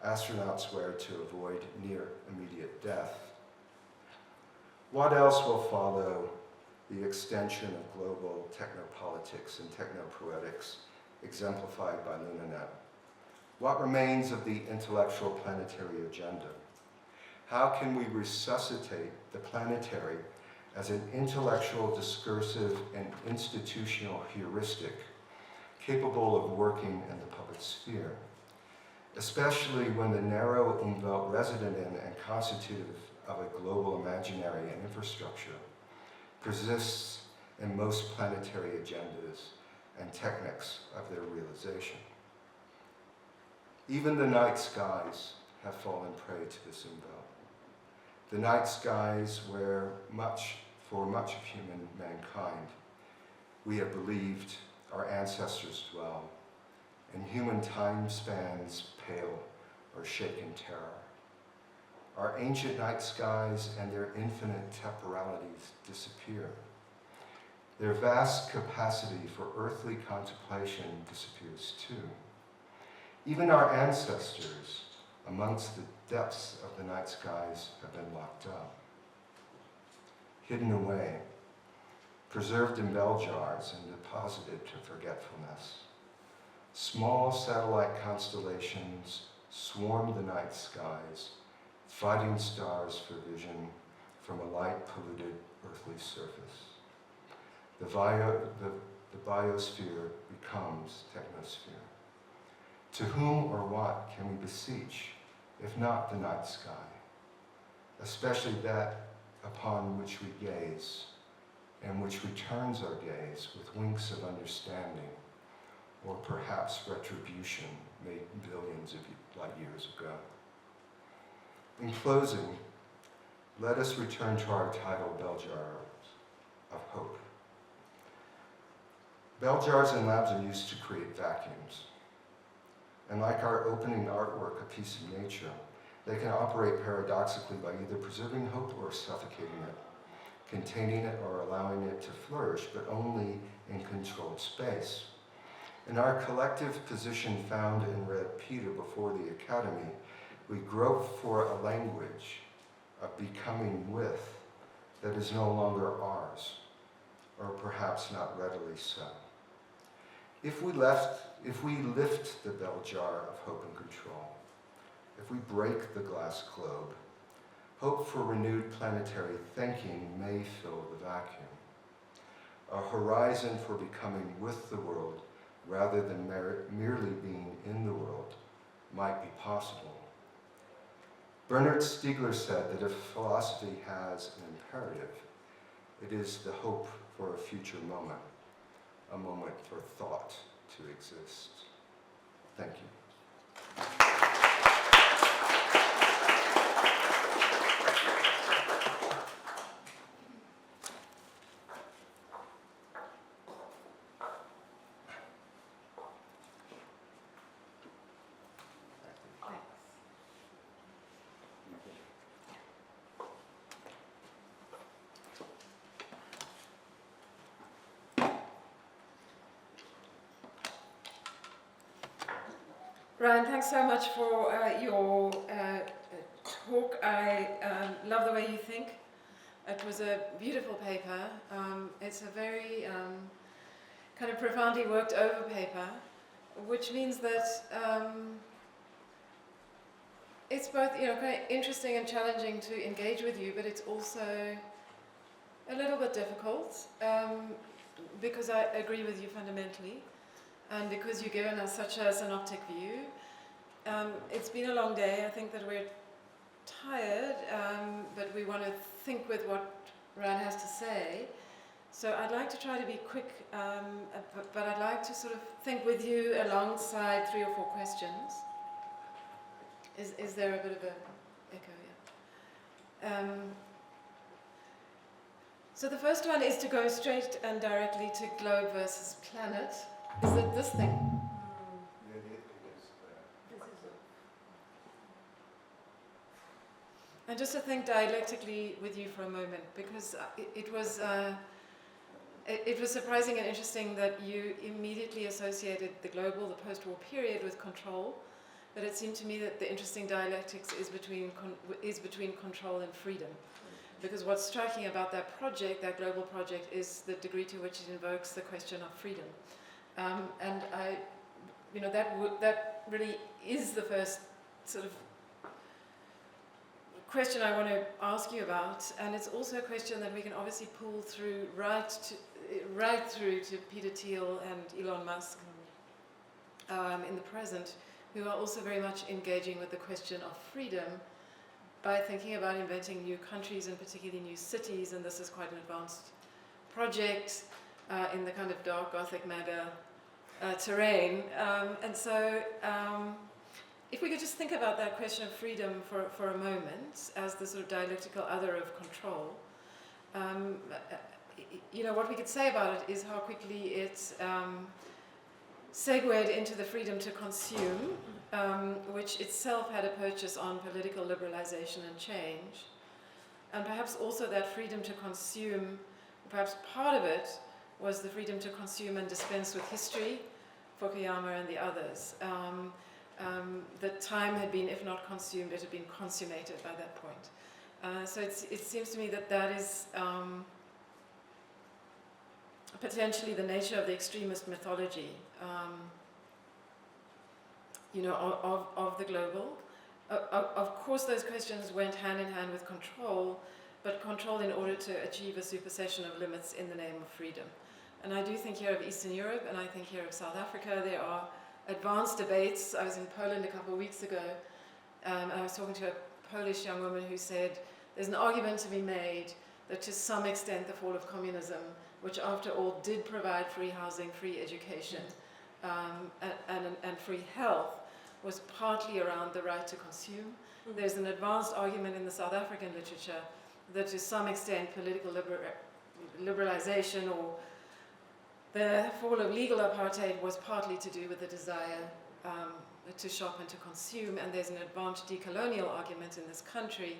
astronauts wear to avoid near immediate death. What else will follow the extension of global technopolitics and technopoetics exemplified by LunaNet? What remains of the intellectual planetary agenda? How can we resuscitate the planetary as an intellectual, discursive, and institutional heuristic capable of working in the public sphere, especially when the narrow Umwelt resident in and constitutive of a global imaginary and infrastructure persists in most planetary agendas and techniques of their realization. Even the night skies have fallen prey to this Umwelt. The night skies where for much of human mankind, we have believed our ancestors dwell, and human time spans pale or shake in terror. Our ancient night skies and their infinite temporalities disappear. Their vast capacity for earthly contemplation disappears too. Even our ancestors, amongst the depths of the night skies, have been locked up, hidden away, preserved in bell jars and deposited to forgetfulness. Small satellite constellations swarm the night skies, fighting stars for vision from a light-polluted earthly surface. The biosphere becomes technosphere. To whom or what can we beseech, if not the night sky, especially that upon which we gaze and which returns our gaze with winks of understanding, or perhaps retribution made billions of light years ago. In closing, let us return to our title, Bell Jars of Hope. Bell jars in labs are used to create vacuums. And like our opening artwork, A Piece of Nature, they can operate paradoxically by either preserving hope or suffocating it, containing it or allowing it to flourish, but only in controlled space. In our collective position found in Red Peter before the Academy, we grope for a language of becoming with that is no longer ours, or perhaps not readily so. If we lift the bell jar of hope and control, if we break the glass globe, hope for renewed planetary thinking may fill the vacuum. A horizon for becoming with the world rather than merely being in the world might be possible. Bernard Stiegler said that if philosophy has an imperative, it is the hope for a future moment, a moment for thought to exist. Thank you. Ryan, thanks so much for your talk. I love the way you think. It was a beautiful paper. It's a very kind of profoundly worked over paper, which means that it's both, kind of interesting and challenging to engage with you, but it's also a little bit difficult because I agree with you fundamentally. And because you've given us such a synoptic view, it's been a long day. I think that we're tired, but we want to think with what Ryan has to say. So I'd like to try to be quick, but I'd like to sort of think with you alongside 3 or 4 questions. Is there a bit of an echo? Yeah. So the first one is to go straight and directly to globe versus planet. Is it this thing? Yeah, it is. And just to think dialectically with you for a moment, because it was surprising and interesting that you immediately associated the global, the post-war period with control, but it seemed to me that the interesting dialectics is between control and freedom. Because what's striking about that project, that global project, is the degree to which it invokes the question of freedom. And I, that really is the first sort of question I want to ask you about, and it's also a question that we can obviously pull through right through to Peter Thiel and Elon Musk in the present, who are also very much engaging with the question of freedom by thinking about inventing new countries and particularly new cities, and this is quite an advanced project in the kind of dark Gothic MAGA terrain. And so if we could just think about that question of freedom for a moment as the sort of dialectical other of control, what we could say about it is how quickly it's segued into the freedom to consume, which itself had a purchase on political liberalization and change. And perhaps also that freedom to consume, perhaps part of it was the freedom to consume and dispense with history, Fukuyama and the others. The time had been, if not consumed, it had been consummated by that point. So it seems to me that is potentially the nature of the extremist mythology, of the global. Of course, those questions went hand in hand with control, but control in order to achieve a supersession of limits in the name of freedom. And I do think here of Eastern Europe, and I think here of South Africa. There are advanced debates. I was in Poland a couple of weeks ago, and I was talking to a Polish young woman who said there's an argument to be made that to some extent the fall of communism, which after all did provide free housing, free education, and free health, was partly around the right to consume. There's an advanced argument in the South African literature that to some extent political liberalization or the fall of legal apartheid was partly to do with the desire to shop and to consume, and there's an advanced decolonial argument in this country,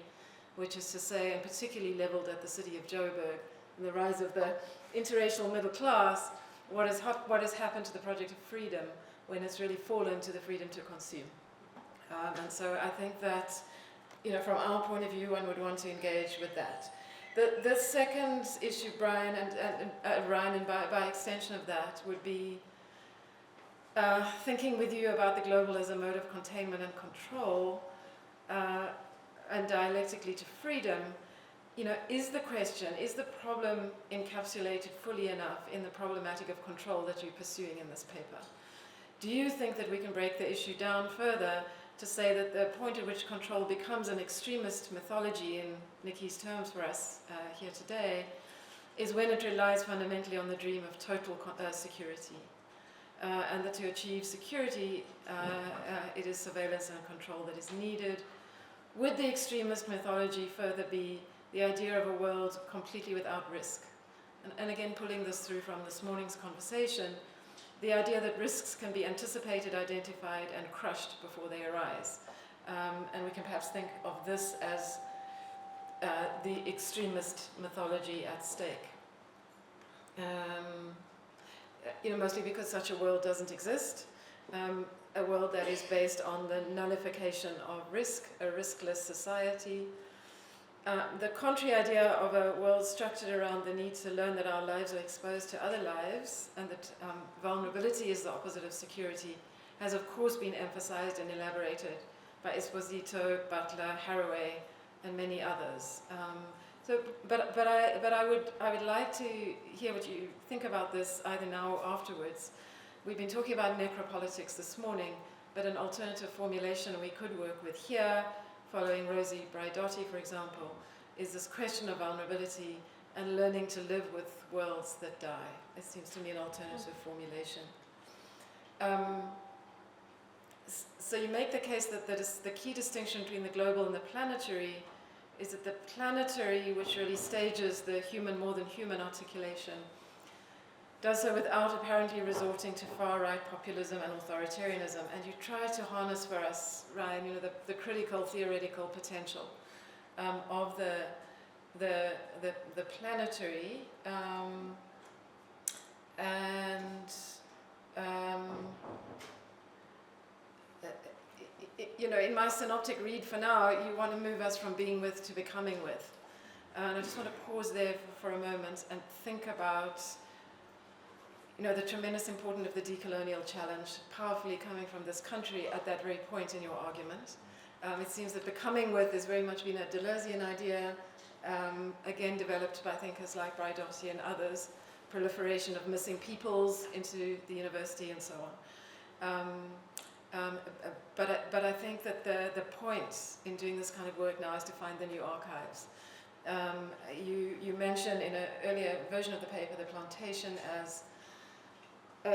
which is to say, and particularly leveled at the city of Joburg, and the rise of the interracial middle class, what has happened to the project of freedom when it's really fallen to the freedom to consume. And so I think that, from our point of view, one would want to engage with that. The second issue, Brian, and Ryan, and by extension of that, would be thinking with you about the global as a mode of containment and control, and dialectically to freedom. Is the problem encapsulated fully enough in the problematic of control that you're pursuing in this paper? Do you think that we can break the issue down further to say that the point at which control becomes an extremist mythology, in Nikki's terms for us here today, is when it relies fundamentally on the dream of total security? And that to achieve security, it is surveillance and control that is needed. Would the extremist mythology further be the idea of a world completely without risk? And again, pulling this through from this morning's conversation, the idea that risks can be anticipated, identified, and crushed before they arise. And we can perhaps think of this as the extremist mythology at stake. Mostly because such a world doesn't exist. A world that is based on the nullification of risk, a riskless society. The contrary idea of a world structured around the need to learn that our lives are exposed to other lives, and that vulnerability is the opposite of security, has of course been emphasized and elaborated by Esposito, Butler, Haraway, and many others. But I would like to hear what you think about this either now or afterwards. We've been talking about necropolitics this morning, but an alternative formulation we could work with here, following Rosie Braidotti, for example, is this question of vulnerability and learning to live with worlds that die. It seems to me an alternative formulation. So you make the case that the key distinction between the global and the planetary is that the planetary, which really stages the human more than human articulation, does so without apparently resorting to far-right populism and authoritarianism. And you try to harness for us, Ryan, the critical theoretical potential of the planetary, in my synoptic read for now, you want to move us from being with to becoming with. And I just want to pause there for a moment and think about the tremendous importance of the decolonial challenge, powerfully coming from this country at that very point in your argument. It seems that becoming with has very much been a Deleuzian idea, again developed by thinkers like Braidotti and others, proliferation of missing peoples into the university and so on. But I think that the point in doing this kind of work now is to find the new archives. You mentioned in an earlier version of the paper the plantation as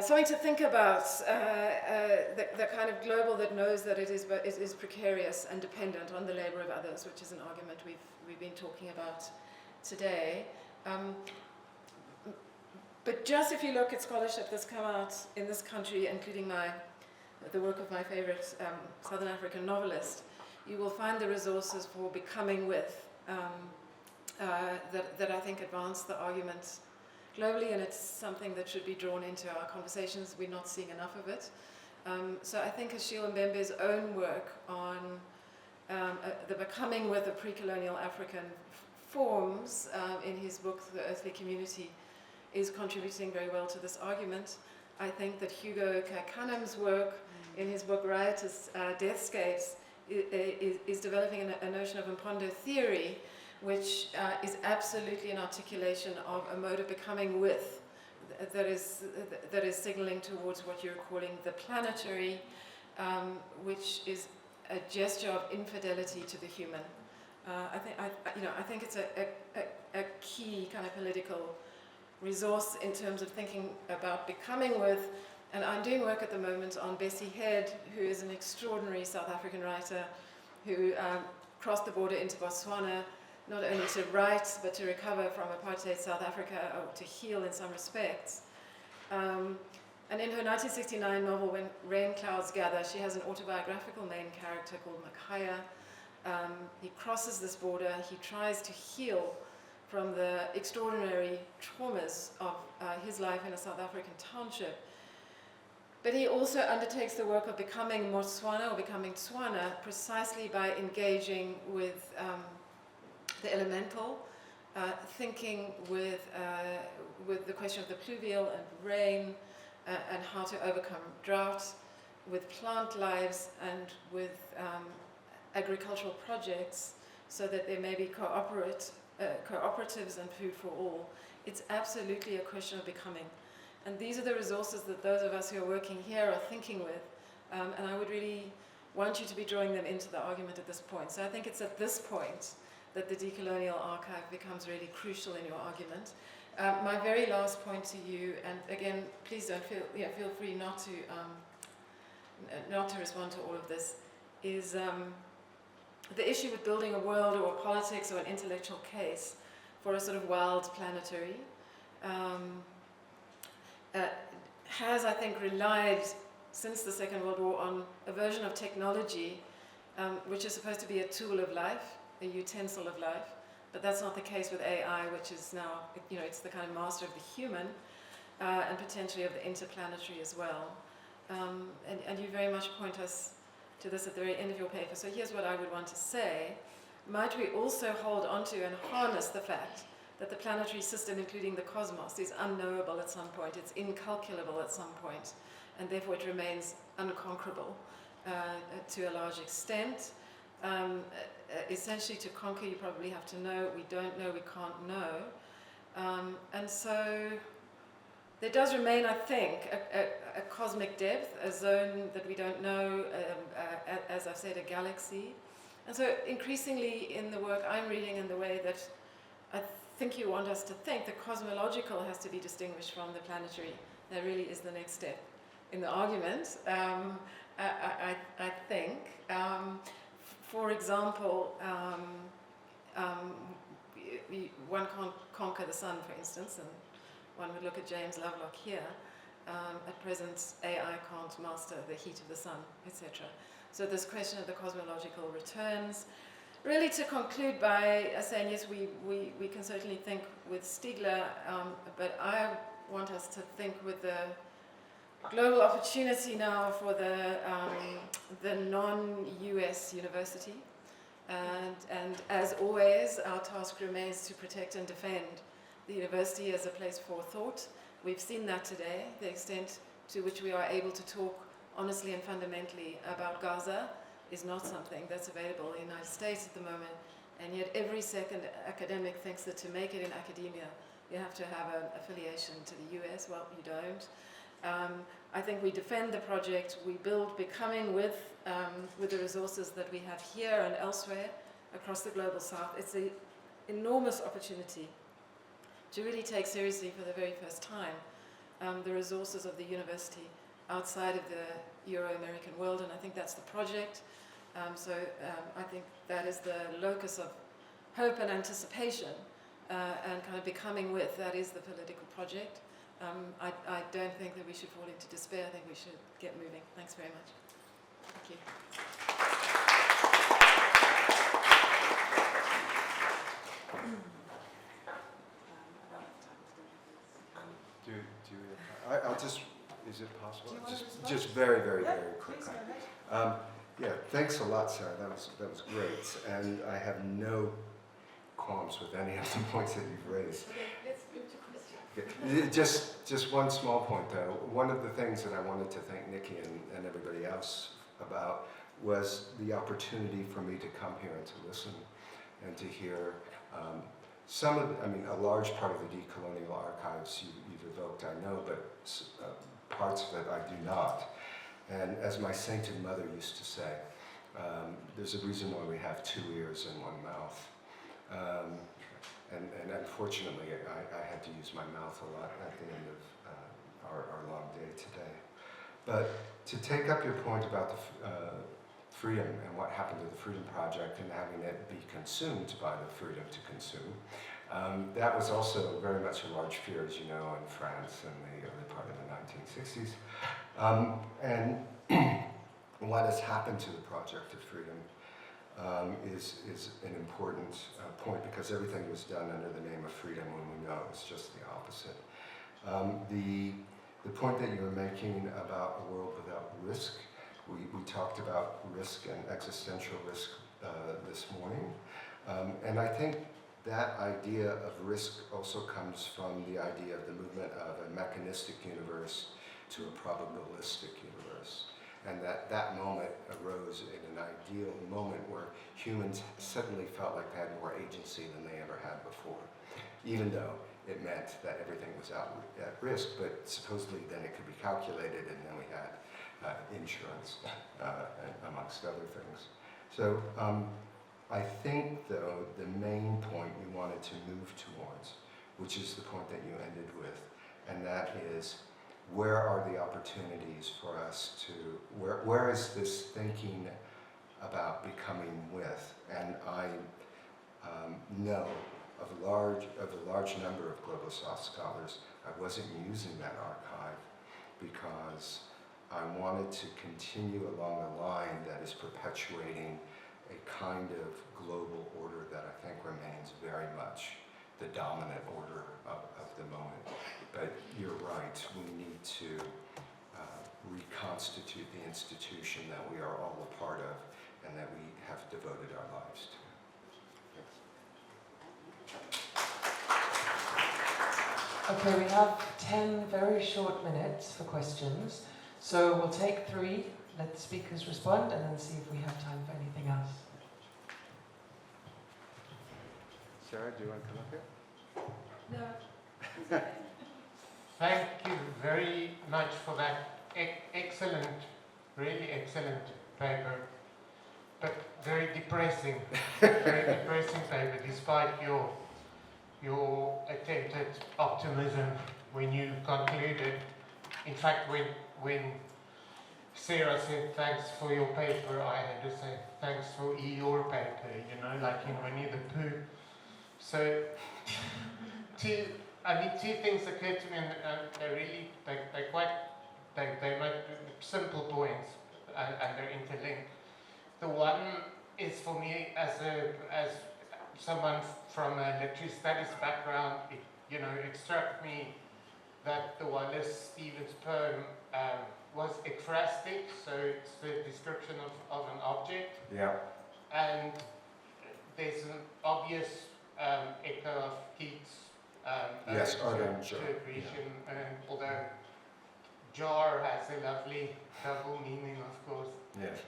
something to think about, the kind of global that knows that it is precarious and dependent on the labor of others, which is an argument we've been talking about today. But just if you look at scholarship that's come out in this country, including the work of my favorite Southern African novelist, you will find the resources for becoming with that I think advance the argument globally, and it's something that should be drawn into our conversations. We're not seeing enough of it. So I think Achille Mbembe's own work on the becoming with the pre-colonial African forms in his book, The Earthly Community, is contributing very well to this argument. I think that Hugo Kekkanen's work in his book Riotous Deathscapes is developing a notion of impondo theory, which is absolutely an articulation of a mode of becoming with that is signaling towards what you're calling the planetary, which is a gesture of infidelity to the human. I think it's a key kind of political resource in terms of thinking about becoming with. And I'm doing work at the moment on Bessie Head, who is an extraordinary South African writer who crossed the border into Botswana, not only to write, but to recover from apartheid South Africa, or to heal in some respects. And in her 1969 novel, When Rain Clouds Gather, she has an autobiographical main character called Makhaya. He crosses this border, he tries to heal from the extraordinary traumas of his life in a South African township. But he also undertakes the work of becoming Motswana, or becoming Tswana, precisely by engaging with the elemental, thinking with the question of the pluvial and rain, and how to overcome drought, with plant lives and with agricultural projects, so that there may be cooperatives and food for all. It's absolutely a question of becoming. And these are the resources that those of us who are working here are thinking with. And I would really want you to be drawing them into the argument at this point. So I think it's at this point that the decolonial archive becomes really crucial in your argument. My very last point to you, and again, please don't feel free not to respond to all of this, is the issue with building a world or a politics or an intellectual case for a sort of wild planetary has, I think, relied since the Second World War on a version of technology which is supposed to be a tool of life, a utensil of life, but that's not the case with AI, which is now, it's the kind of master of the human and potentially of the interplanetary as well. And you very much point us to this at the very end of your paper. So here's what I would want to say. Might we also hold onto and harness the fact that the planetary system, including the cosmos, is unknowable at some point, it's incalculable at some point, and therefore it remains unconquerable to a large extent. Essentially, to conquer, you probably have to know. We don't know, we can't know. And so there does remain, I think, a cosmic depth, a zone that we don't know, as I've said, a galaxy. And so increasingly in the work I'm reading and the way that I think you want us to think, the cosmological has to be distinguished from the planetary. That really is the next step in the argument, I think. For example, one can't conquer the sun, for instance, and one would look at James Lovelock here. At present, AI can't master the heat of the sun, etc. So this question of the cosmological returns. Really to conclude by saying, yes, we can certainly think with Stiegler, but I want us to think with the global opportunity now for the non-US university. And as always, our task remains to protect and defend the university as a place for thought. We've seen that today, the extent to which we are able to talk honestly and fundamentally about Gaza is not something that's available in the United States at the moment. And yet every second academic thinks that to make it in academia, you have to have an affiliation to the US. Well, you don't. I think we defend the project, we build becoming with the resources that we have here and elsewhere across the global south. It's an enormous opportunity to really take seriously for the very first time the resources of the university outside of the Euro-American world, and I think that's the project. I think that is the locus of hope and anticipation and kind of becoming with, that is the political project. I don't think that we should fall into despair. I think we should get moving. Thanks very much. Thank you. I'll just, is it possible? Just very, very, very quickly. Yeah, thanks a lot, Sarah. That was great. And I have no qualms with any of the points that you've raised. Just one small point, though. One of the things that I wanted to thank Nikki and everybody else about was the opportunity for me to come here and to listen and to hear a large part of the decolonial archives you've evoked, I know, but parts of it I do not. And as my sainted mother used to say, there's a reason why we have two ears and one mouth. And unfortunately, I had to use my mouth a lot at the end of our long day today. But to take up your point about the freedom and what happened to the Freedom Project and having it be consumed by the freedom to consume, that was also very much a large fear, as you know, in France in the early part of the 1960s. And what has happened to the Project of Freedom is an important point, because everything was done under the name of freedom when we know it was just the opposite. The point that you were making about a world without risk, we talked about risk and existential risk this morning. And I think that idea of risk also comes from the idea of the movement of a mechanistic universe to a probabilistic universe. And that moment arose in an ideal moment where humans suddenly felt like they had more agency than they ever had before, even though it meant that everything was at risk, but supposedly then it could be calculated, and then we had insurance, amongst other things. So I think, though, the main point we wanted to move towards, which is the point that you ended with, and that is, where are the opportunities for us to, where is this thinking about becoming with? And I know of a large number of global South scholars, I wasn't using that archive because I wanted to continue along a line that is perpetuating a kind of global order that I think remains very much the dominant order of the moment. But you're right, we need to reconstitute the institution that we are all a part of and that we have devoted our lives to. Okay, we have 10 very short minutes for questions. So we'll take 3, let the speakers respond, and then see if we have time for anything else. Sarah, do you want to come up here? No. Thank you very much for that excellent, really excellent paper, but very depressing paper, despite your attempt at optimism when you concluded. In fact, when Sarah said thanks for your paper, I had to say thanks for your paper, you know, like in Winnie the Pooh. So, two things occurred to me, and they make simple points, and they're interlinked. The one is, for me, as someone from a literary studies background, it struck me that the Wallace Stevens poem was ekphrastic, so it's the description of an object. Yeah. And there's an obvious echo of Keats' Yes, Ardent to Jar. accretion, and although jar has a lovely double meaning, of course. Yes.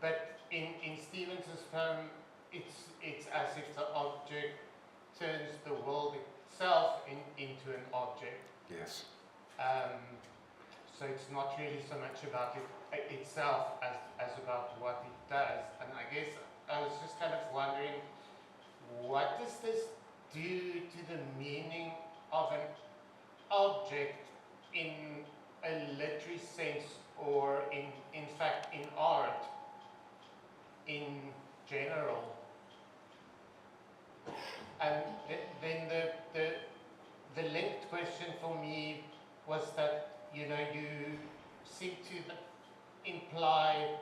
But in Stevens's poem, it's as if the object turns the world itself into an object. Yes. So it's not really so much about it itself as about what it does. And I guess I was just kind of wondering, what does this do to the meaning of an object in a literary sense, or in fact in art in general? And then the linked question for me was that, you seem to imply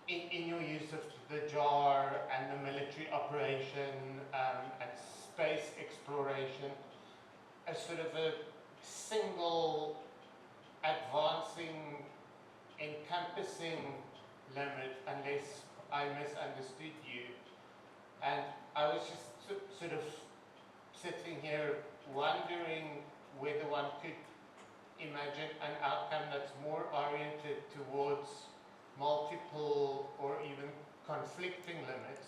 in your use of the jar and the military operation and space exploration, a sort of a single advancing, encompassing limit, unless I misunderstood you. And I was just sort of sitting here wondering whether one could imagine an outcome that's more oriented towards multiple or even conflicting limits.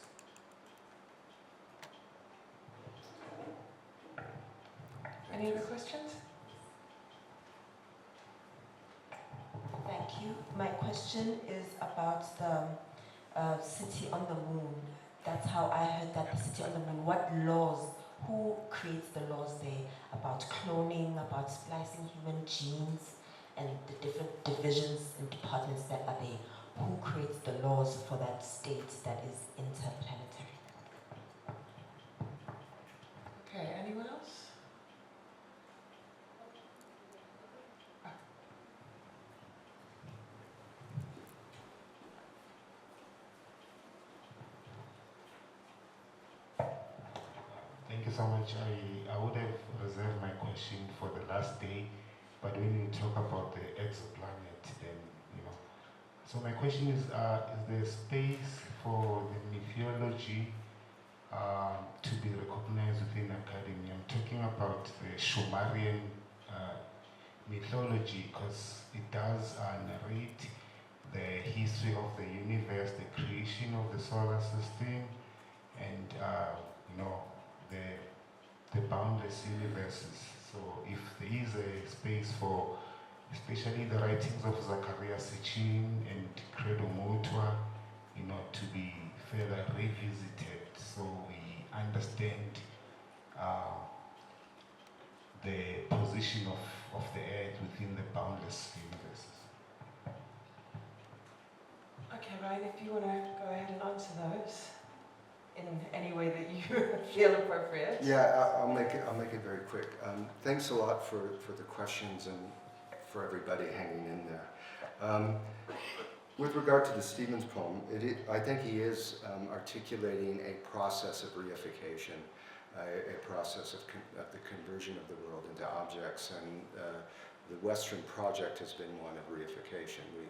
Any other questions? Thank you. My question is about the city on the moon. that's how I heard that the city on the moon. What laws? Who creates the laws there about cloning, about splicing human genes, and the different divisions and departments that are there? Who creates the laws for that state that is interplanetary? Okay, anyone else? Thank you so much. I would have reserved my question for the last day, but when you talk about the exoplanet, then, you know. So my question is there space for the mythology to be recognized within academia? I'm talking about the Sumerian mythology, because it does narrate the history of the universe, the creation of the solar system, and you know, the boundless universes. So if there is a space for, especially the writings of Zachariah Sitchin and Credo Mutwa, you know, to be further revisited, so we understand the position of the earth within the boundless universes. Okay, Ryan, if you want to go ahead and answer those in any way that you feel appropriate. Yeah, I'll make it very quick. Thanks a lot for the questions and for everybody hanging in there. With regard to the Stevens poem, I think he is articulating a process of reification, a process of the conversion of the world into objects, and the Western project has been one of reification. We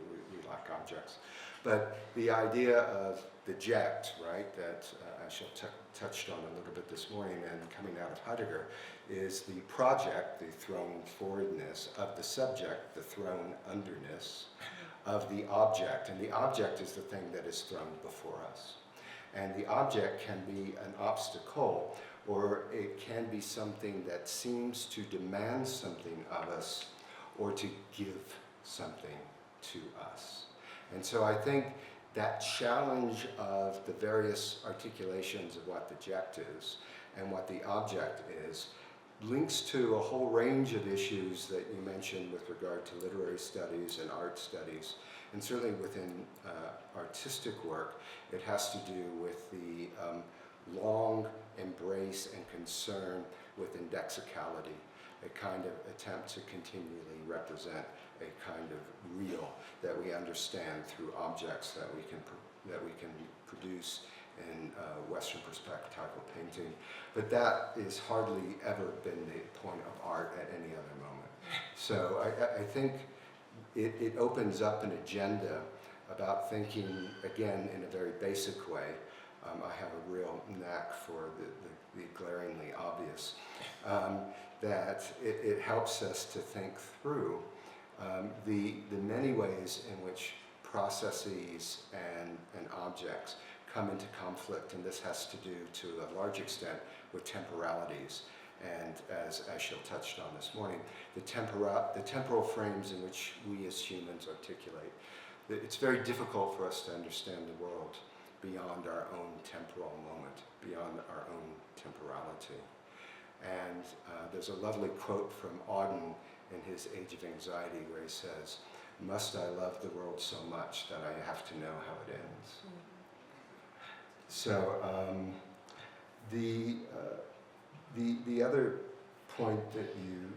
like objects. But the idea of the ject, right, that Ashel touched on a little bit this morning and coming out of Heidegger, is the project, the thrown forwardness of the subject, the thrown underness of the object. And the object is the thing that is thrown before us. And the object can be an obstacle, or it can be something that seems to demand something of us, or to give something to us. And so I think that challenge of the various articulations of what the ject is and what the object is links to a whole range of issues that you mentioned with regard to literary studies and art studies. And certainly within artistic work, it has to do with the long embrace and concern with indexicality, a kind of attempt to continually represent a kind of real that we understand through objects that we can produce in Western perspectival painting. But that is hardly ever been the point of art at any other moment. So I think it opens up an agenda about thinking, again, in a very basic way. I have a real knack for the glaringly obvious, that it helps us to think through the many ways in which processes and objects come into conflict, and this has to do to a large extent with temporalities. And as Ashel touched on this morning, the temporal frames in which we as humans articulate. It's very difficult for us to understand the world beyond our own temporal moment, beyond our own temporality. And there's a lovely quote from Auden in his Age of Anxiety where he says, "Must I love the world so much that I have to know how it ends?" So the other point that you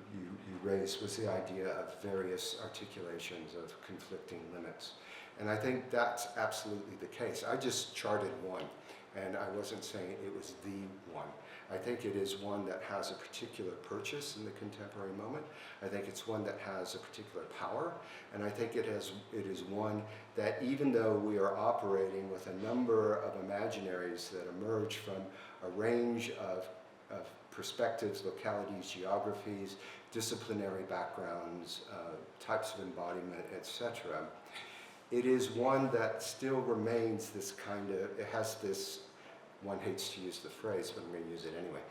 raised was the idea of various articulations of conflicting limits. And I think that's absolutely the case. I just charted one, and I wasn't saying it was the one. I think it is one that has a particular purchase in the contemporary moment. I think it's one that has a particular power, and I think it is one that, even though we are operating with a number of imaginaries that emerge from a range of perspectives, localities, geographies, disciplinary backgrounds, types of embodiment, etc., it is one that still remains this kind of, it has this, one hates to use the phrase, but I'm going to use it anyway,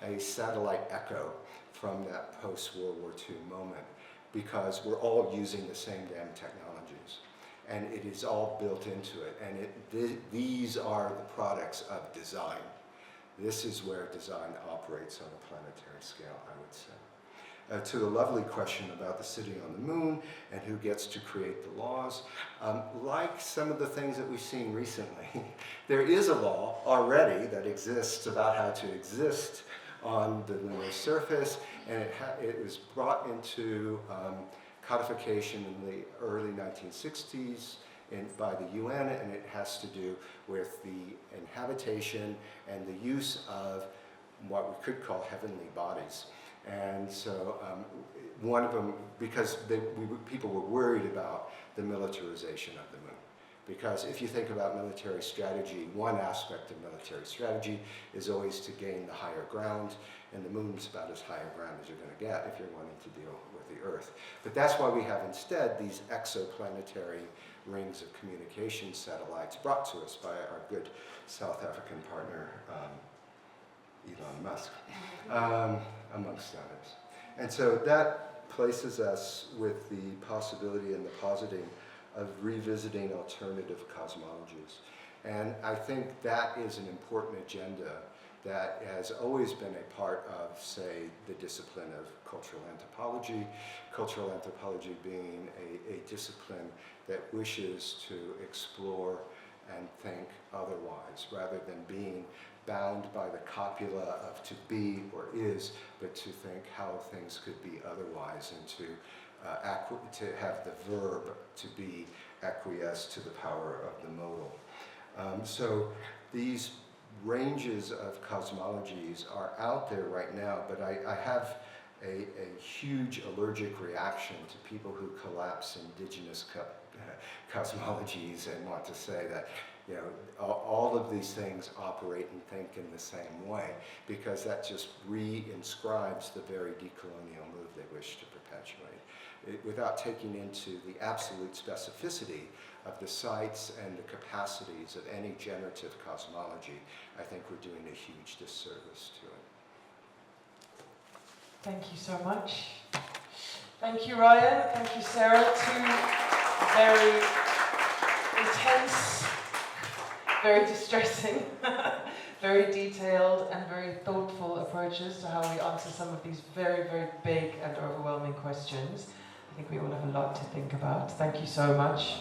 a satellite echo from that post-World War II moment, because we're all using the same damn technologies. and it is all built into it. And these are the products of design. This is where design operates on a planetary scale, I would say. To the lovely question about the city on the moon and who gets to create the laws, like some of the things that we've seen recently, there is a law already that exists about how to exist on the lunar surface, and it was brought into codification in the early 1960s by the UN, and it has to do with the inhabitation and the use of what we could call heavenly bodies. And so one of them, because people were worried about the militarization of the moon. Because if you think about military strategy, one aspect of military strategy is always to gain the higher ground, and the moon's about as higher ground as you're going to get if you're wanting to deal with the Earth. But that's why we have instead these exoplanetary rings of communication satellites brought to us by our good South African partner, Elon Musk, amongst others. And so that places us with the possibility and the positing of revisiting alternative cosmologies. And I think that is an important agenda that has always been a part of, say, the discipline of cultural anthropology being a discipline that wishes to explore and think otherwise, rather than being bound by the copula of to be or is, but to think how things could be otherwise, and to have the verb to be acquiesce to the power of the modal. So these ranges of cosmologies are out there right now, but I have a huge allergic reaction to people who collapse indigenous cosmologies and want to say that, you know, all of these things operate and think in the same way, because that just re-inscribes the very decolonial move they wish to perpetuate, without taking into the absolute specificity of the sites and the capacities of any generative cosmology. I think we're doing a huge disservice to it. Thank you so much. Thank you, Ryan. Thank you, Sarah. Two very intense, very distressing, very detailed and very thoughtful approaches to how we answer some of these very, very big and overwhelming questions. I think we all have a lot to think about. Thank you so much